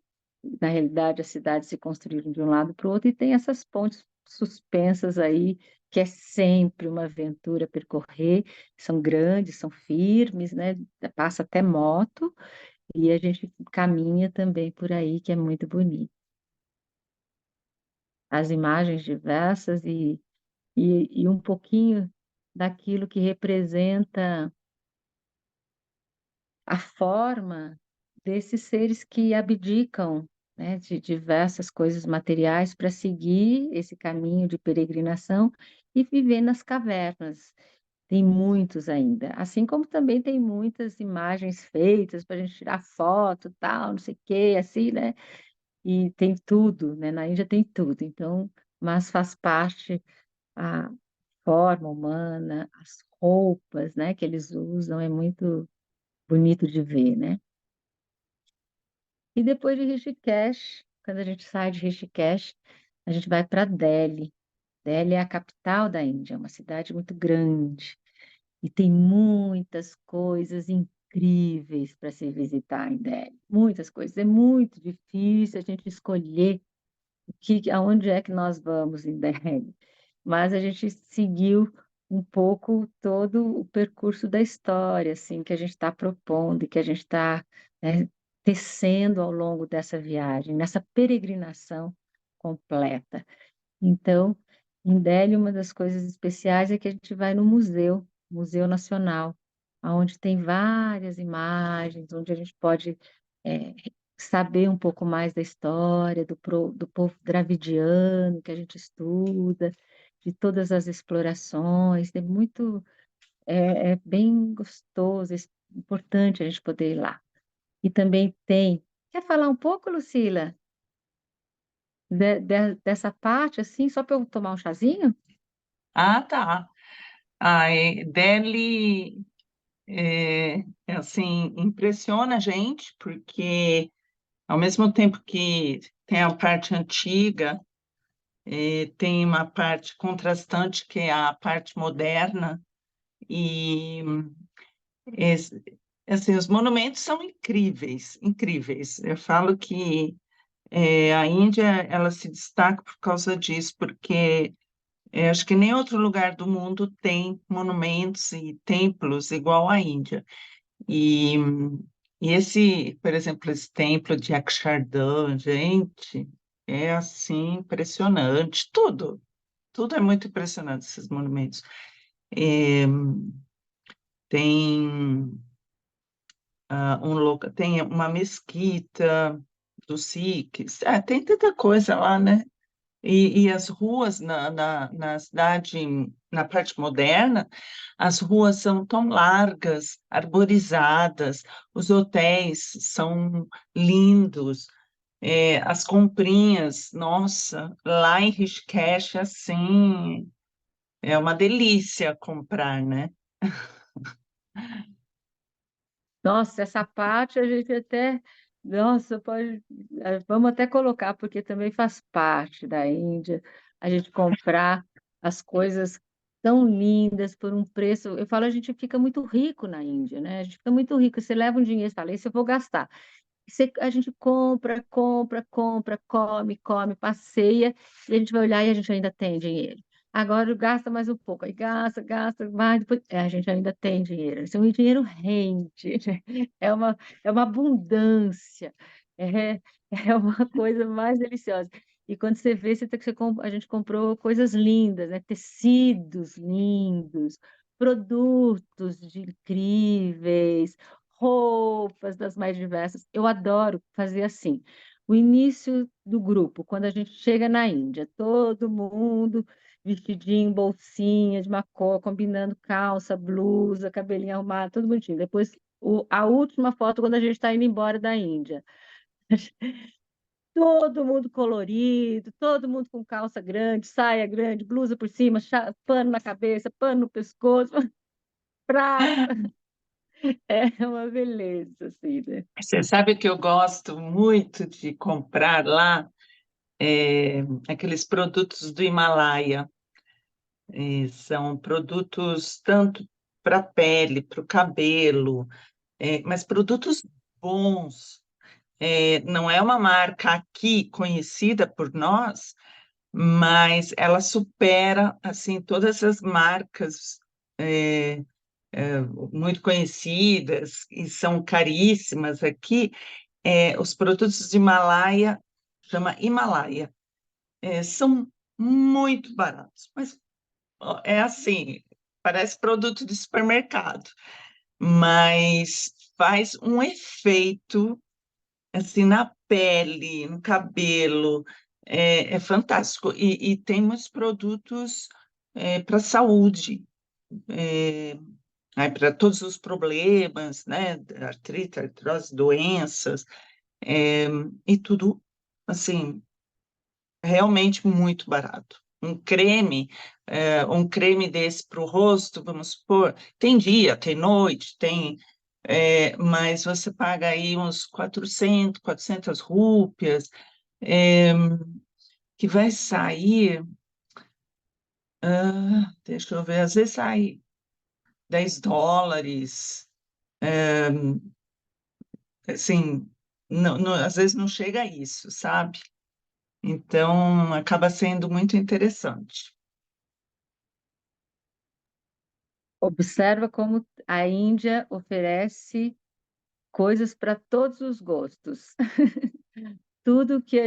Na realidade, as cidades se construíram de um lado para o outro e tem essas pontes suspensas aí, que é sempre uma aventura percorrer. São grandes, são firmes, né? Passa até moto e a gente caminha também por aí, que é muito bonito. As imagens diversas e um pouquinho daquilo que representa a forma desses seres que abdicam, né, de diversas coisas materiais para seguir esse caminho de peregrinação e viver nas cavernas. Tem muitos ainda, assim como também tem muitas imagens feitas para a gente tirar foto, tal, não sei o quê, assim, né? E tem tudo, né? Na Índia tem tudo. Então, mas faz parte a forma humana, as roupas, né, que eles usam, é muito bonito de ver, né? E depois de Rishikesh, quando a gente sai de Rishikesh, a gente vai para Delhi. Delhi é a capital da Índia, é uma cidade muito grande e tem muitas coisas incríveis para se visitar em Delhi. Muitas coisas. É muito difícil a gente escolher aonde é que nós vamos em Delhi. Mas a gente seguiu um pouco todo o percurso da história, assim, que a gente está propondo e que a gente está, né, tecendo ao longo dessa viagem, nessa peregrinação completa. Então, em Delhi, uma das coisas especiais é que a gente vai no museu, Museu Nacional, onde tem várias imagens, onde a gente pode é, saber um pouco mais da história do povo dravidiano que a gente estuda, de todas as explorações. É bem gostoso, é importante a gente poder ir lá. E também tem. Quer falar um pouco, Lucila, dessa parte, assim, só para eu tomar um chazinho? Ah, tá. Delhi assim, impressiona a gente, porque ao mesmo tempo que tem a parte antiga, tem uma parte contrastante que é a parte moderna, e esse- assim, os monumentos são incríveis, incríveis. Eu falo que a Índia ela se destaca por causa disso, porque acho que nem outro lugar do mundo tem monumentos e templos igual à Índia. E, e esse, por exemplo, esse templo de Akshardham, gente, é assim impressionante. Tudo é muito impressionante, esses monumentos. É, tem tem uma mesquita dos Sikhs, tem tanta coisa lá, né? E as ruas na cidade, na parte moderna, as ruas são tão largas, arborizadas, os hotéis são lindos, as comprinhas, nossa, lá em Rishikesh, assim, é uma delícia comprar, né? Nossa, essa parte a gente até, nossa, vamos até colocar, porque também faz parte da Índia, a gente comprar as coisas tão lindas por um preço. Eu falo, a gente fica muito rico na Índia, né? A gente fica muito rico. Você leva um dinheiro e fala, isso eu vou gastar. A gente compra, compra, compra, come, come, passeia, e a gente vai olhar e a gente ainda tem dinheiro. Agora gasta mais um pouco, aí gasta, gasta mais, depois, a gente ainda tem dinheiro. Então, o dinheiro rende, é uma, é uma abundância, é, é uma coisa mais deliciosa. E quando você vê, a gente comprou coisas lindas, né? Tecidos lindos, produtos incríveis, roupas das mais diversas. Eu adoro fazer assim. o início do grupo, quando a gente chega na Índia, todo mundo vestidinho, bolsinha de uma cor, combinando calça, blusa, cabelinho arrumado, tudo bonitinho. Depois, a última foto, quando a gente está indo embora da Índia. Todo mundo colorido, todo mundo com calça grande, saia grande, blusa por cima, pano na cabeça, pano no pescoço, prato. É uma beleza, assim, né? Você sabe que eu gosto muito de comprar lá aqueles produtos do Himalaia. São produtos tanto para a pele, para o cabelo, mas produtos bons. Não é uma marca aqui conhecida por nós, mas ela supera assim todas as marcas é, muito conhecidas e são caríssimas aqui. Os produtos de Himalaia, chama Himalaia, são muito baratos, mas ó, é assim, parece produto de supermercado, mas faz um efeito assim na pele, no cabelo, é fantástico. E tem muitos produtos para saúde, para todos os problemas, né? Artrite, artrose, doenças, é, e tudo assim, realmente muito barato. Um creme desse para o rosto, vamos supor, tem dia, tem noite, mas você paga aí uns 400 rúpias, é, que vai sair, deixa eu ver, às vezes sai US$ 10, assim, às vezes não chega a isso, sabe? Então, acaba sendo muito interessante. Observa como a Índia oferece coisas para todos os gostos. Tudo que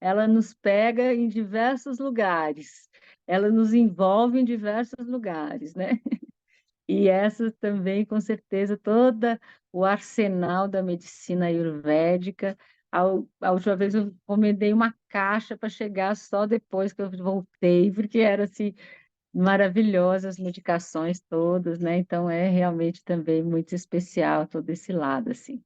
ela nos pega em diversos lugares, ela nos envolve em diversos lugares, né? E essa também, com certeza, todo o arsenal da medicina ayurvédica. A última vez eu encomendei uma caixa para chegar só depois que eu voltei, porque era assim, maravilhosas medicações todas, né? Então é realmente também muito especial todo esse lado, assim.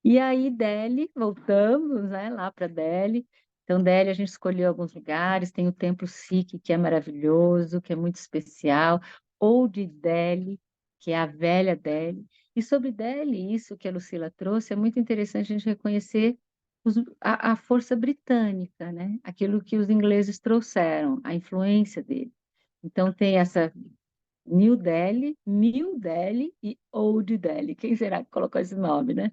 E aí, Delhi, voltamos, né, lá para Delhi. Então, Delhi, a gente escolheu alguns lugares. Tem o Templo Sikh, que é maravilhoso, que é muito especial. Old Delhi, que é a velha Delhi. E sobre Delhi, isso que a Lucila trouxe, é muito interessante a gente reconhecer a força britânica, né? Aquilo que os ingleses trouxeram, a influência dele. Então, tem essa New Delhi e Old Delhi. Quem será que colocou esse nome, né?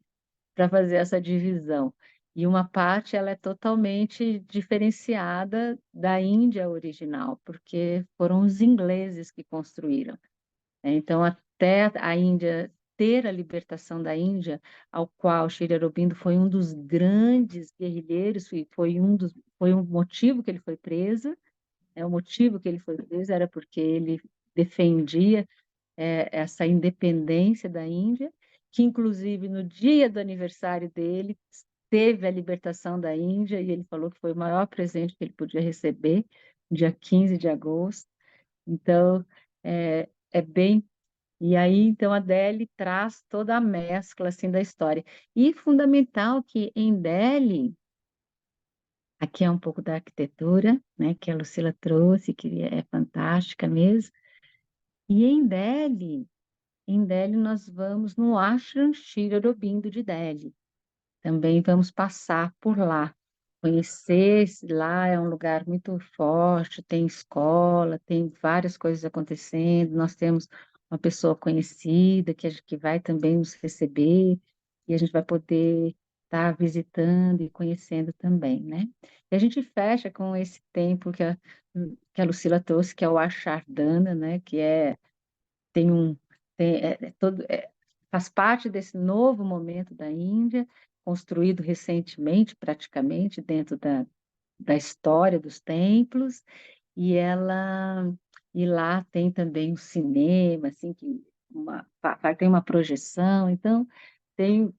Para fazer essa divisão. E uma parte ela é totalmente diferenciada da Índia original, porque foram os ingleses que construíram. Então, até a Índia ter a libertação da Índia, ao qual Sri Aurobindo foi um dos grandes guerrilheiros, foi um motivo que ele foi preso, o motivo que ele foi preso era porque ele defendia essa independência da Índia, que inclusive no dia do aniversário dele teve a libertação da Índia e ele falou que foi o maior presente que ele podia receber, dia 15 de agosto. Então, é bem. E aí, então, a Delhi traz toda a mescla assim da história. E fundamental que em Delhi, aqui é um pouco da arquitetura, né, que a Lucila trouxe, que é fantástica mesmo. E em Delhi, nós vamos no Ashram Shri Aurobindo de Delhi. Também vamos passar por lá. Conhecer lá é um lugar muito forte, tem escola, tem várias coisas acontecendo. Nós temos uma pessoa conhecida que vai também nos receber e a gente vai poder estar visitando e conhecendo também, né? E a gente fecha com esse templo que a Lucila trouxe, que é o Ashardhana, né? Que tem um tem, faz parte desse novo momento da Índia, construído recentemente, praticamente, dentro da história dos templos, e ela e lá tem também um cinema, assim, tem uma projeção, então tem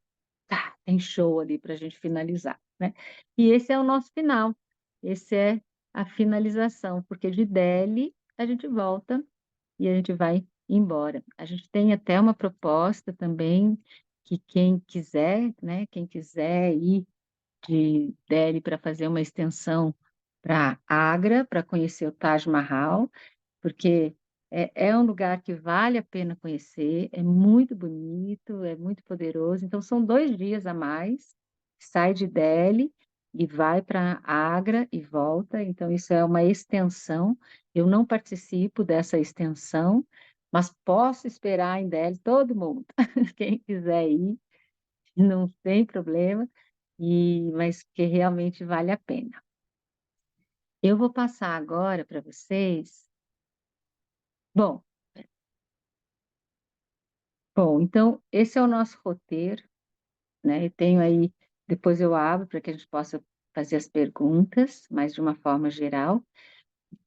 show ali para a gente finalizar. né? E esse é o nosso final, esse é a finalização, porque de Delhi a gente volta e a gente vai embora. A gente tem até uma proposta também que quem quiser, né, quem quiser ir de Delhi para fazer uma extensão para Agra, para conhecer o Taj Mahal, porque é um lugar que vale a pena conhecer, é muito bonito, é muito poderoso. Então, são 2 dias a mais, sai de Delhi e vai para Agra e volta. Então, isso é uma extensão. Eu não participo dessa extensão, mas posso esperar em Delhi todo mundo. Quem quiser ir, não tem problema, mas que realmente vale a pena. Eu vou passar agora para vocês. Bom, então esse é o nosso roteiro, né? Eu tenho aí, depois eu abro para que a gente possa fazer as perguntas, mas de uma forma geral.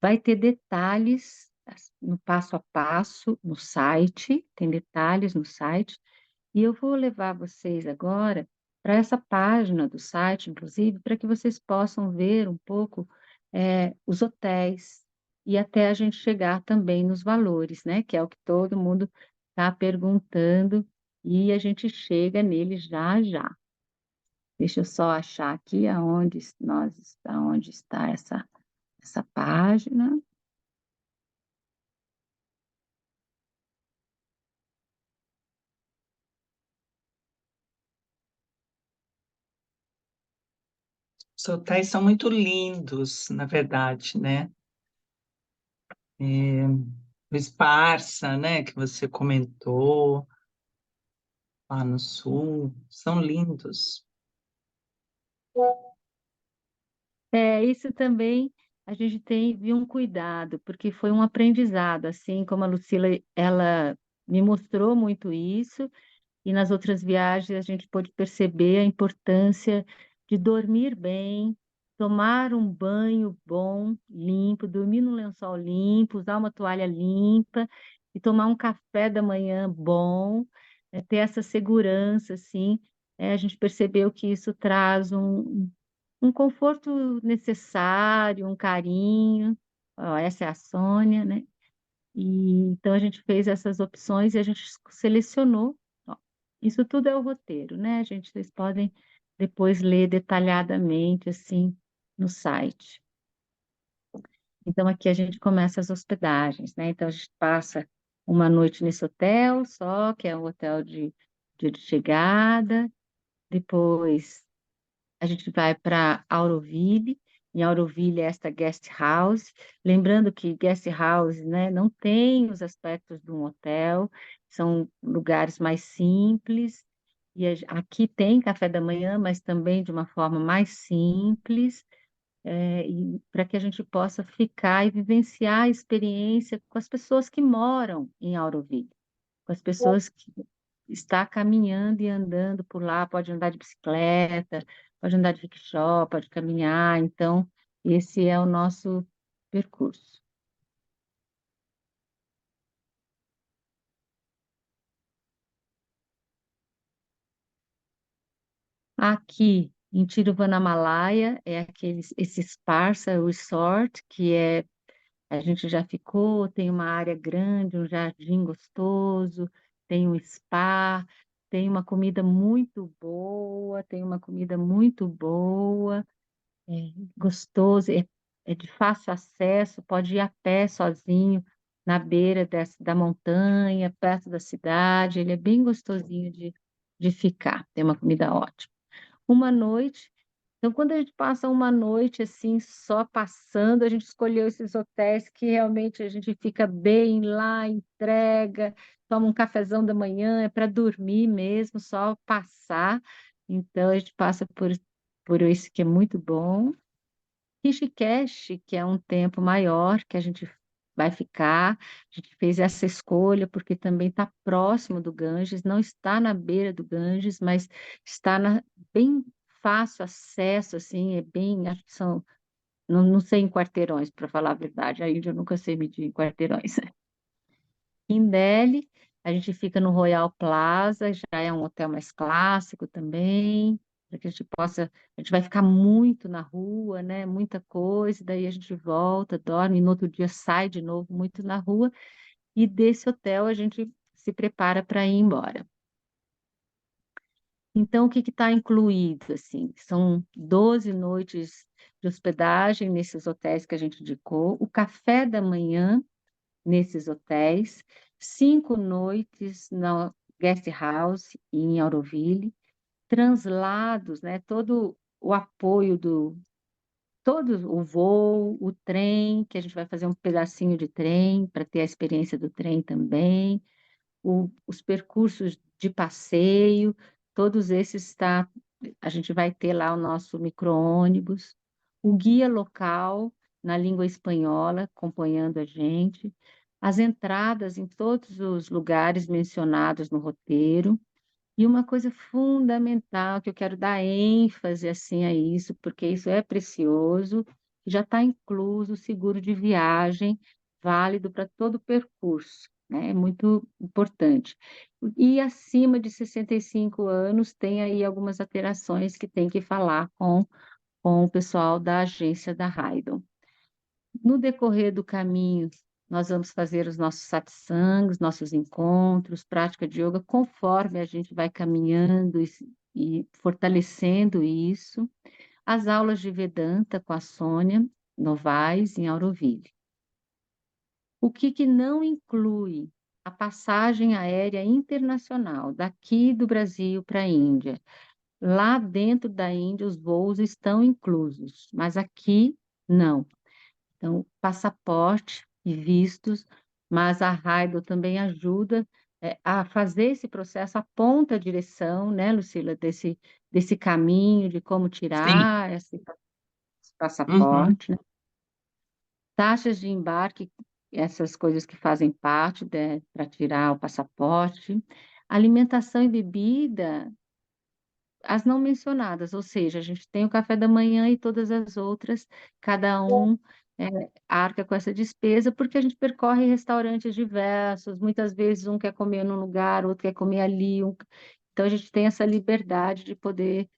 Vai ter detalhes no passo a passo no site, tem detalhes no site, e eu vou levar vocês agora para essa página do site, inclusive, para que vocês possam ver um pouco os hotéis e até a gente chegar também nos valores, né? Que é o que todo mundo está perguntando e a gente chega nele já já. Deixa eu só achar aqui aonde está essa página. Os hotéis são muito lindos, na verdade, né? É, o Esparça, né, que você comentou, lá no sul, são lindos. Isso também a gente tem de um cuidado, porque foi um aprendizado, assim como a Lucila, ela me mostrou muito isso, e nas outras viagens a gente pôde perceber a importância de dormir bem, tomar um banho bom, limpo, dormir num lençol limpo, usar uma toalha limpa e tomar um café da manhã bom, ter essa segurança, assim, a gente percebeu que isso traz um conforto necessário, um carinho. Ó, essa é a Sônia, né? E então a gente fez essas opções e a gente selecionou. Ó, isso tudo é o roteiro, né? Vocês podem depois ler detalhadamente assim no site. Então aqui a gente começa as hospedagens, né? Então a gente passa uma noite nesse hotel só, que é um hotel de chegada. Depois a gente vai para Auroville. Em Auroville, esta guest house. Lembrando que guest house, né, não tem os aspectos de um hotel, são lugares mais simples. E aqui tem café da manhã, mas também de uma forma mais simples, e para que a gente possa ficar e vivenciar a experiência com as pessoas que moram em Auroville, com as pessoas que está caminhando e andando por lá, pode andar de bicicleta, pode andar de rickshaw, pode caminhar. Então, esse é o nosso percurso. Aqui em Tiruvannamalaya é esse Sparsa Resort, a gente já ficou, tem uma área grande, um jardim gostoso, tem um spa, tem uma comida muito boa, gostoso, é de fácil acesso, pode ir a pé sozinho na beira da montanha, perto da cidade, ele é bem gostosinho de ficar, tem uma comida ótima. Uma noite, então quando a gente passa uma noite assim, só passando, a gente escolheu esses hotéis que realmente a gente fica bem lá, entrega, toma um cafezão da manhã, é para dormir mesmo, só passar. Então a gente passa por esse que é muito bom. Rishikesh, que é um tempo maior que a gente vai ficar, a gente fez essa escolha porque também está próximo do Ganges, não está na beira do Ganges, mas está bem fácil acesso, assim, acho que são, não sei em quarteirões, para falar a verdade, a Índia eu nunca sei medir em quarteirões. Em Delhi, a gente fica no Royal Plaza, já é um hotel mais clássico também. para que a gente possa, a gente vai ficar muito na rua, né? Muita coisa, daí a gente volta, dorme, e no outro dia sai de novo muito na rua, e desse hotel a gente se prepara para ir embora. Então, o que está incluído, assim? São 12 noites de hospedagem nesses hotéis que a gente indicou, o café da manhã nesses hotéis, 5 noites na guest house em Auroville, translados, né? Todo o apoio todo o voo, o trem, que a gente vai fazer um pedacinho de trem para ter a experiência do trem também, os percursos de passeio, todos esses a gente vai ter lá o nosso micro-ônibus, o guia local na língua espanhola acompanhando a gente, as entradas em todos os lugares mencionados no roteiro, e uma coisa fundamental que eu quero dar ênfase assim a isso, porque isso é precioso, já está incluso o seguro de viagem, válido para todo o percurso, né? É muito importante. E acima de 65 anos, tem aí algumas alterações que tem que falar com o pessoal da agência da Haydn. No decorrer do caminho, nós vamos fazer os nossos satsangs, nossos encontros, prática de yoga, conforme a gente vai caminhando e fortalecendo isso. As aulas de Vedanta com a Sônia Novaes, em Auroville. O que não inclui a passagem aérea internacional daqui do Brasil para a Índia. Lá dentro da Índia, os voos estão inclusos, mas aqui não. Então, passaporte e vistos, mas a Raido também ajuda a fazer esse processo, aponta a direção, né, Lucila, desse caminho, de como Sim. tirar esse Uhum. passaporte, né? Taxas de embarque, essas coisas que fazem parte para tirar o passaporte, alimentação e bebida, as não mencionadas, ou seja, a gente tem o café da manhã e todas as outras, cada um arca com essa despesa, porque a gente percorre restaurantes diversos, muitas vezes um quer comer num lugar, outro quer comer ali, então a gente tem essa liberdade de poder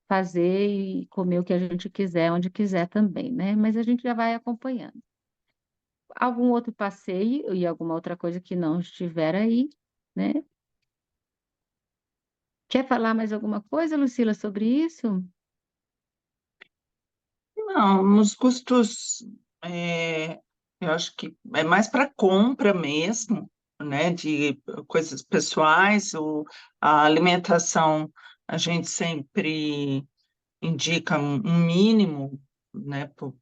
fazer e comer o que a gente quiser, onde quiser também, né? Mas a gente já vai acompanhando. Algum outro passeio e alguma outra coisa que não estiver aí, né? Quer falar mais alguma coisa, Lucila, sobre isso? Não, os custos, eu acho que é mais para compra mesmo, né, de coisas pessoais, a alimentação, a gente sempre indica um mínimo, né, por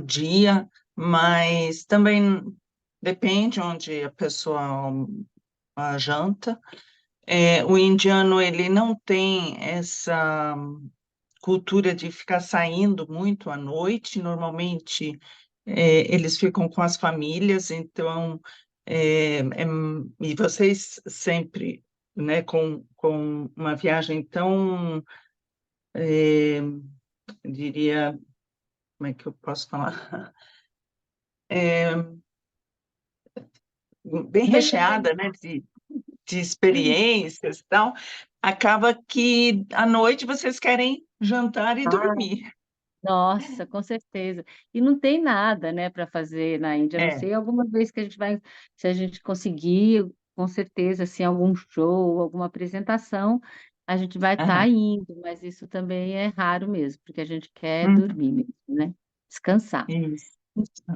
dia, mas também depende onde a pessoa janta. O indiano, ele não tem essa cultura de ficar saindo muito à noite, normalmente eles ficam com as famílias, então, e vocês sempre, né, com uma viagem tão, diria, como é que eu posso falar? Bem Bem recheada, organizado. né, de experiências e tal, acaba que à noite vocês querem jantar e dormir. Nossa, com certeza. E não tem nada, né, para fazer na Índia. Não É, sei alguma vez que a gente vai, se a gente conseguir, com certeza, assim, algum show, alguma apresentação, a gente vai estar aham, indo, mas isso também é raro mesmo, porque a gente quer uhum, dormir mesmo, né? Descansar. isso.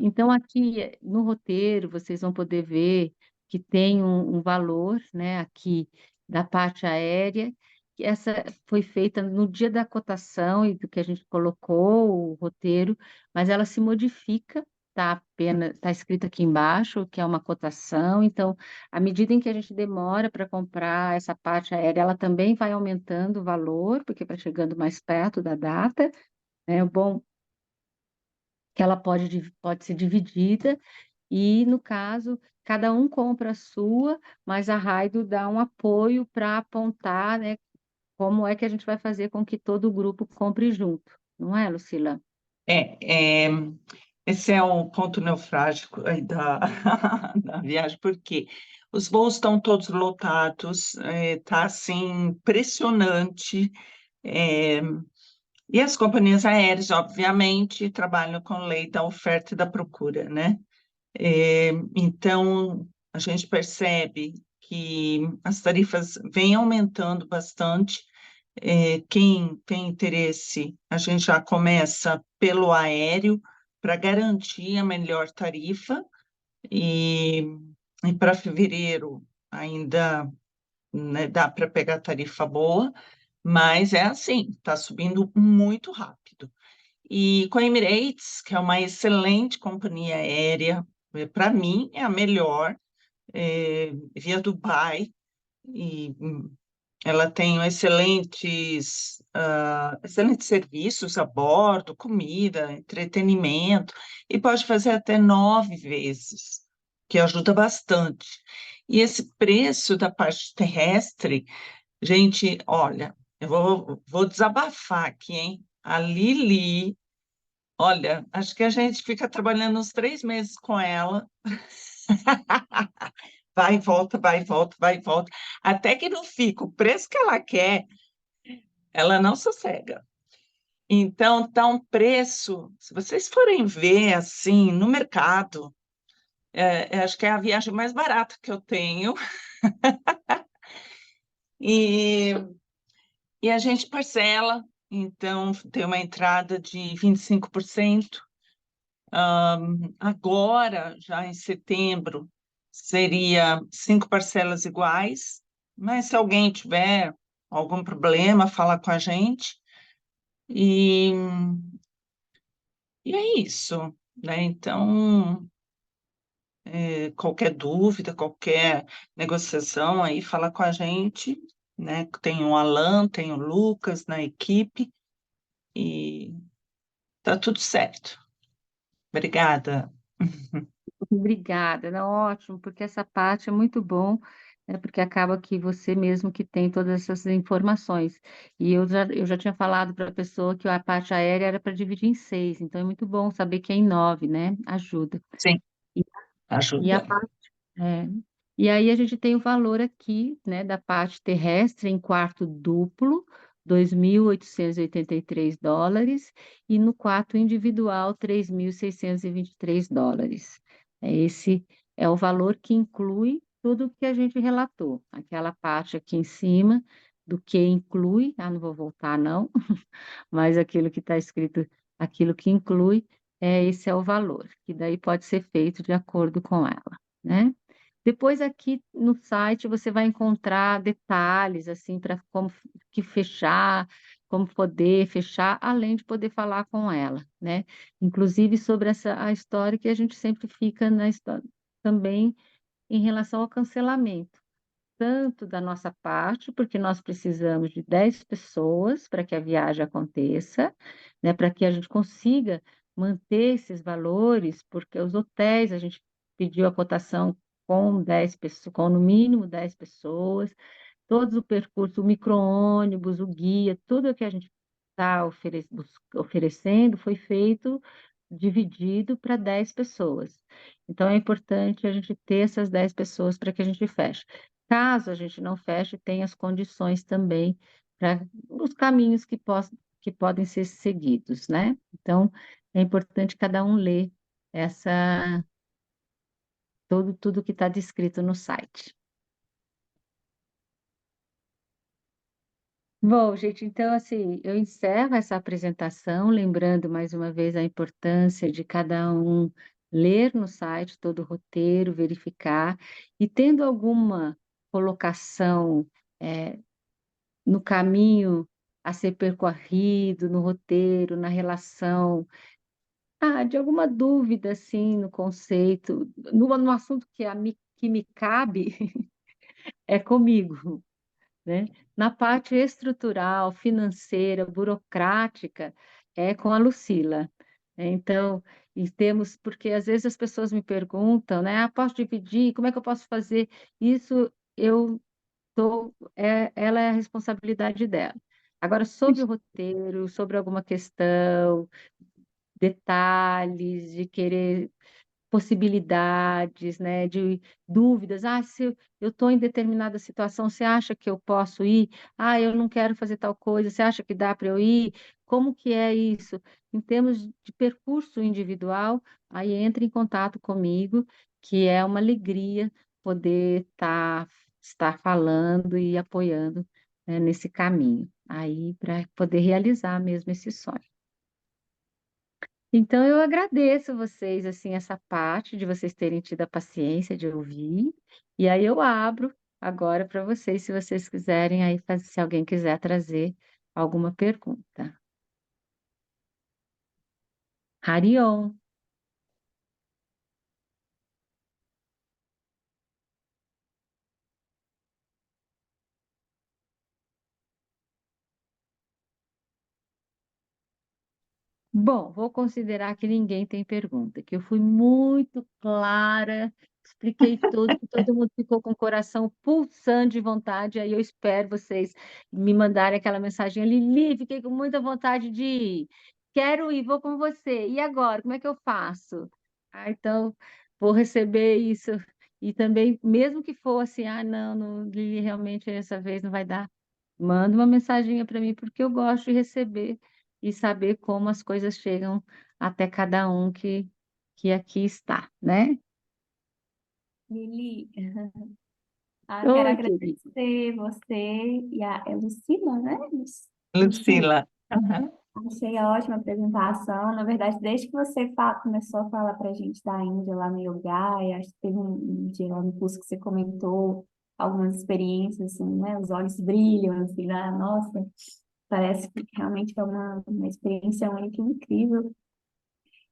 Então, aqui no roteiro, vocês vão poder ver que tem um valor, né, aqui da parte aérea, que essa foi feita no dia da cotação e do que a gente colocou o roteiro, mas ela se modifica, tá apenas, tá escrito aqui embaixo, que é uma cotação, então, à medida em que a gente demora para comprar essa parte aérea, ela também vai aumentando o valor, porque vai chegando mais perto da data, né? O bom que ela pode ser dividida, e, no caso, cada um compra a sua, mas a Raido dá um apoio para apontar, né, como é que a gente vai fazer com que todo o grupo compre junto, não é, Lucila? É, é, esse é o ponto neurálgico aí da, da viagem, porque os voos estão todos lotados, tá assim, impressionante. É, e as companhias aéreas, obviamente, trabalham com lei da oferta e da procura, né? Então, a gente percebe que as tarifas vêm aumentando bastante. Quem tem interesse, a gente já começa pelo aéreo para garantir a melhor tarifa, e, e para fevereiro ainda, né, dá para pegar tarifa boa, mas é assim, está subindo muito rápido. E com a Emirates, que é uma excelente companhia aérea, para mim é a melhor, via Dubai, e ela tem excelentes serviços a bordo, comida, entretenimento, e pode fazer até 9 vezes, que ajuda bastante. E esse preço da parte terrestre, gente, olha, eu vou desabafar aqui, hein? A Lili, olha, acho que a gente fica trabalhando uns 3 meses com ela, vai e volta, vai e volta, vai e volta, até que não fica o preço que ela quer, ela não sossega. Então, tá um preço, se vocês forem ver assim no mercado, acho que é a viagem mais barata que eu tenho, e, e a gente parcela, então tem uma entrada de 25%. Agora, já em setembro, seria 5 parcelas iguais, mas se alguém tiver algum problema, fala com a gente. E, e é isso, né? Então, qualquer dúvida, qualquer negociação aí, fala com a gente, né? Tem o Alan, tem o Lucas na equipe e tá tudo certo. Obrigada. Obrigada, né? Ótimo, porque essa parte é muito bom, né? Porque acaba que você mesmo que tem todas essas informações. E eu já tinha falado para a pessoa que a parte aérea era para dividir em 6, então é muito bom saber que é em 9, né? Ajuda. Sim, E, e a ajuda. é. E aí a gente tem o valor aqui, né, da parte terrestre em quarto duplo, US$ 2.883, e no quarto individual, US$ 3.623. Esse é o valor que inclui tudo que a gente relatou. Aquela parte aqui em cima, do que inclui, não vou voltar não, mas aquilo que está escrito, aquilo que inclui, esse é o valor, que daí pode ser feito de acordo com ela, né? Depois aqui no site você vai encontrar detalhes assim para como que fechar, como poder fechar, além de poder falar com ela, né? Inclusive sobre a história que a gente sempre fica na história também em relação ao cancelamento, tanto da nossa parte, porque nós precisamos de 10 pessoas para que a viagem aconteça, né, para que a gente consiga manter esses valores, porque os hotéis, a gente pediu a cotação com 10 pessoas, com no mínimo 10 pessoas, todo o percurso, o micro-ônibus, o guia, tudo o que a gente está oferecendo foi feito dividido para 10 pessoas. Então, é importante a gente ter essas 10 pessoas para que a gente feche. Caso a gente não feche, tem as condições também para os caminhos que podem ser seguidos, né? Então, é importante cada um ler essa, tudo que está descrito no site. Bom, gente, então, assim, eu encerro essa apresentação, lembrando mais uma vez a importância de cada um ler no site todo o roteiro, verificar, e tendo alguma colocação, no caminho a ser percorrido, no roteiro, na relação, de alguma dúvida, assim, no conceito, no assunto que me cabe, é comigo, né? Na parte estrutural, financeira, burocrática, é com a Lucila. Então, e temos, porque às vezes as pessoas me perguntam, né? Posso dividir? Como é que eu posso fazer? Isso ela é a responsabilidade dela. Agora, sobre o roteiro, sobre alguma questão, detalhes, de querer possibilidades, né, de dúvidas. Ah, se eu estou em determinada situação, você acha que eu posso ir? Ah, eu não quero fazer tal coisa, você acha que dá para eu ir? Como que é isso? Em termos de percurso individual, aí entra em contato comigo, que é uma alegria poder estar falando e apoiando, né, nesse caminho, aí para poder realizar mesmo esse sonho. Então, eu agradeço vocês, assim, essa parte de vocês terem tido a paciência de ouvir, e aí eu abro agora para vocês, se vocês quiserem, aí, se alguém quiser trazer alguma pergunta. Harion. Bom, vou considerar que ninguém tem pergunta, que eu fui muito clara, expliquei tudo, que todo mundo ficou com o coração pulsando de vontade, aí eu espero vocês me mandarem aquela mensagem, Lili, fiquei com muita vontade de ir, quero ir, vou com você, e agora, como é que eu faço? Ah, então, vou receber isso, e também, mesmo que for assim, ah, não, não, Lili, realmente dessa vez não vai dar, manda uma mensaginha para mim, porque eu gosto de receber e saber como as coisas chegam até cada um que aqui está, né? Lili, quero Oi, querida. agradecer você e a Lucila, né? Lucila. Lucila. Aham. Achei a ótima apresentação. Na verdade, desde que você começou a falar para a gente da Índia lá no Yoga, e acho que teve um dia lá no curso que você comentou algumas experiências, assim, né? Os olhos brilham, assim, lá, nossa, parece que realmente é uma experiência única e incrível.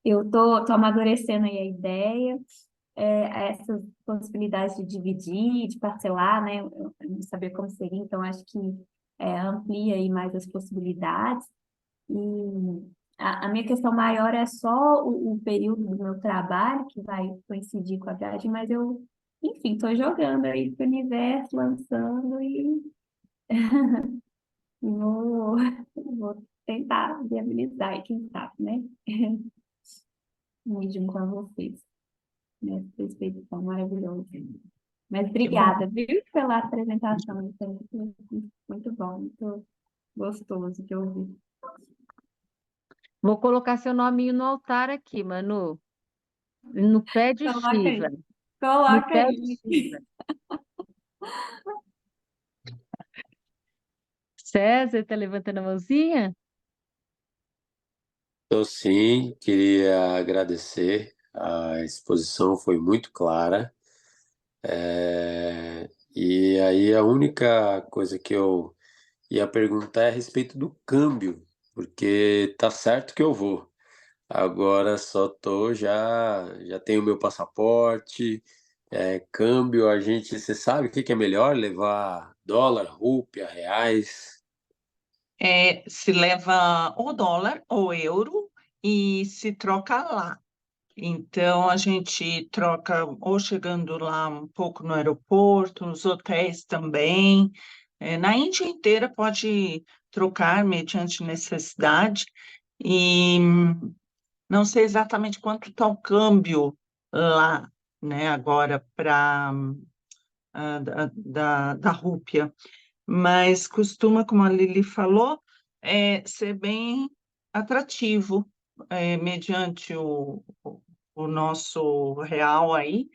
Eu tô amadurecendo aí a ideia, essas possibilidades de dividir, de parcelar, né? Eu não sabia como seria, então acho que amplia aí mais as possibilidades. E a minha questão maior é só o período do meu trabalho, que vai coincidir com a viagem, mas eu, enfim, estou jogando aí para o universo, lançando e vou tentar viabilizar, e quem sabe, né? Medium com vocês, nessa expedição maravilhosa. Mas Que bom. obrigada, viu, pela apresentação. Isso é muito bom, muito gostoso de ouvir. Vou colocar seu nominho no altar aqui, Manu, no pé de Coloca Shiva, aí, no coloca pé de aí. Shiva. César, está levantando a mãozinha? Eu sim, queria agradecer. A exposição foi muito clara. E aí a única coisa que eu ia perguntar é a respeito do câmbio, porque tá certo que eu vou. Agora só tô já tenho meu passaporte, câmbio, a gente, você sabe o que que é melhor? Levar dólar, rúpia, reais? Se leva ou dólar ou euro e se troca lá. Então, a gente troca ou chegando lá um pouco no aeroporto, nos hotéis também. Na Índia inteira pode trocar mediante necessidade. E não sei exatamente quanto está o câmbio lá, né, agora para da rúpia, mas costuma, como a Lili falou, ser bem atrativo, mediante o nosso real aí,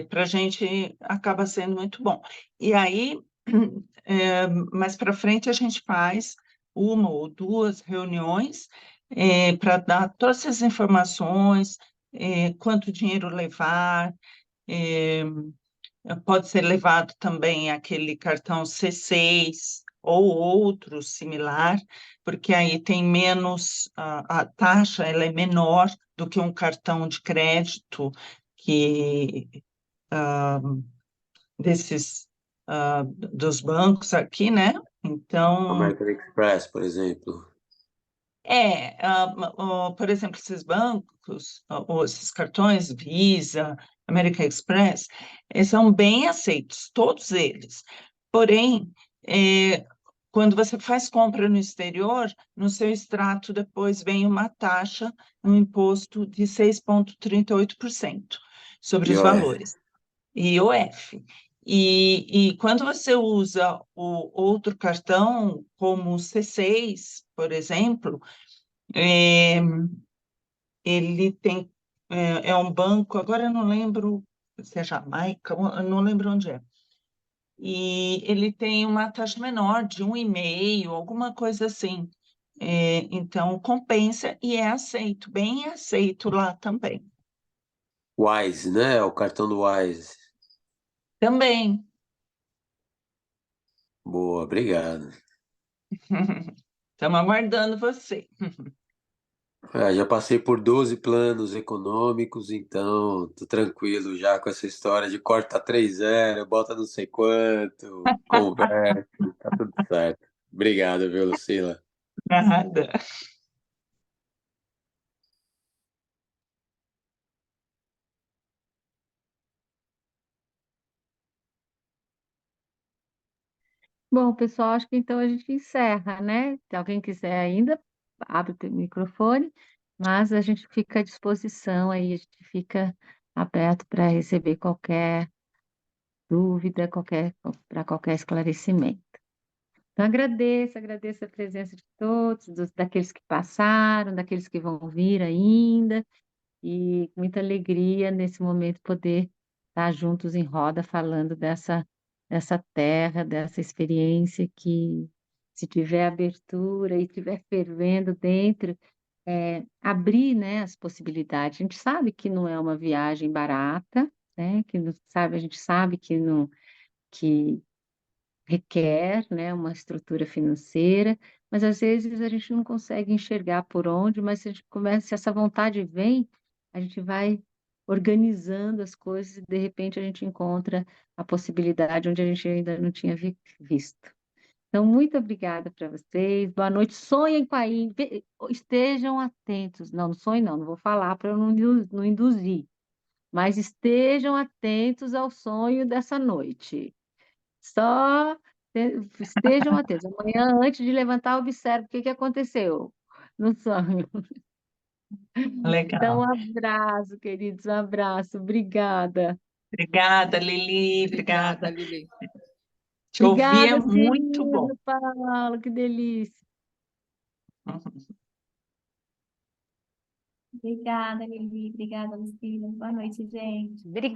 para a gente acaba sendo muito bom. E aí, mais para frente, a gente faz uma ou duas reuniões para dar todas as informações, quanto dinheiro levar, eh, pode ser levado também aquele cartão C6 ou outro similar, porque aí tem menos, a taxa ela é menor do que um cartão de crédito que desses dos bancos aqui, né? Então, American Express, por exemplo. por exemplo, esses bancos, ou esses cartões Visa, American Express, são bem aceitos, todos eles. Porém, quando você faz compra no exterior, no seu extrato depois vem uma taxa, um imposto de 6,38% sobre os IOF. valores, IOF. E quando você usa o outro cartão, como o C6, por exemplo, ele tem, é um banco, agora eu não lembro se é Jamaica, eu não lembro onde é. E ele tem uma taxa menor, de 1,5, alguma coisa assim. Então, compensa e é aceito, bem aceito lá também. Wise, né? O cartão do Wise. Também. Boa, obrigado. Estamos aguardando você. Já passei por 12 planos econômicos, então tô tranquilo já com essa história de corta 3 0, bota não sei quanto, converte, tá tudo certo. Obrigado, viu, Lucila? Nada. Bom, pessoal, acho que então a gente encerra, né? Se alguém quiser ainda, abre o teu microfone, mas a gente fica à disposição aí, a gente fica aberto para receber qualquer dúvida, para qualquer esclarecimento. Então, agradeço a presença de todos, daqueles que passaram, daqueles que vão vir ainda, e muita alegria nesse momento poder estar juntos em roda falando dessa terra, dessa experiência que, se tiver abertura e tiver fervendo dentro, abrir, né, as possibilidades. A gente sabe que não é uma viagem barata, né, a gente sabe que não, que requer, né, uma estrutura financeira, mas às vezes a gente não consegue enxergar por onde, mas se a gente começa, se essa vontade vem, a gente vai organizando as coisas e de repente a gente encontra a possibilidade onde a gente ainda não tinha visto. Então, muito obrigada para vocês. Boa noite. Sonhem com a Índia. Estejam atentos. Não, não sonhem, não. Não vou falar para eu não induzir. Mas estejam atentos ao sonho dessa noite. Só estejam atentos. Amanhã, antes de levantar, observe o que aconteceu no sonho. Então, Legal. um abraço, queridos, um abraço. Obrigada. Obrigada, Lili. Obrigada, Obrigada. Lili. Te ouvir é Obrigada, muito bom. Cirilo, Paulo, que delícia. Obrigada, Lili. Obrigada, Lucila. Boa noite, gente. Obrigada.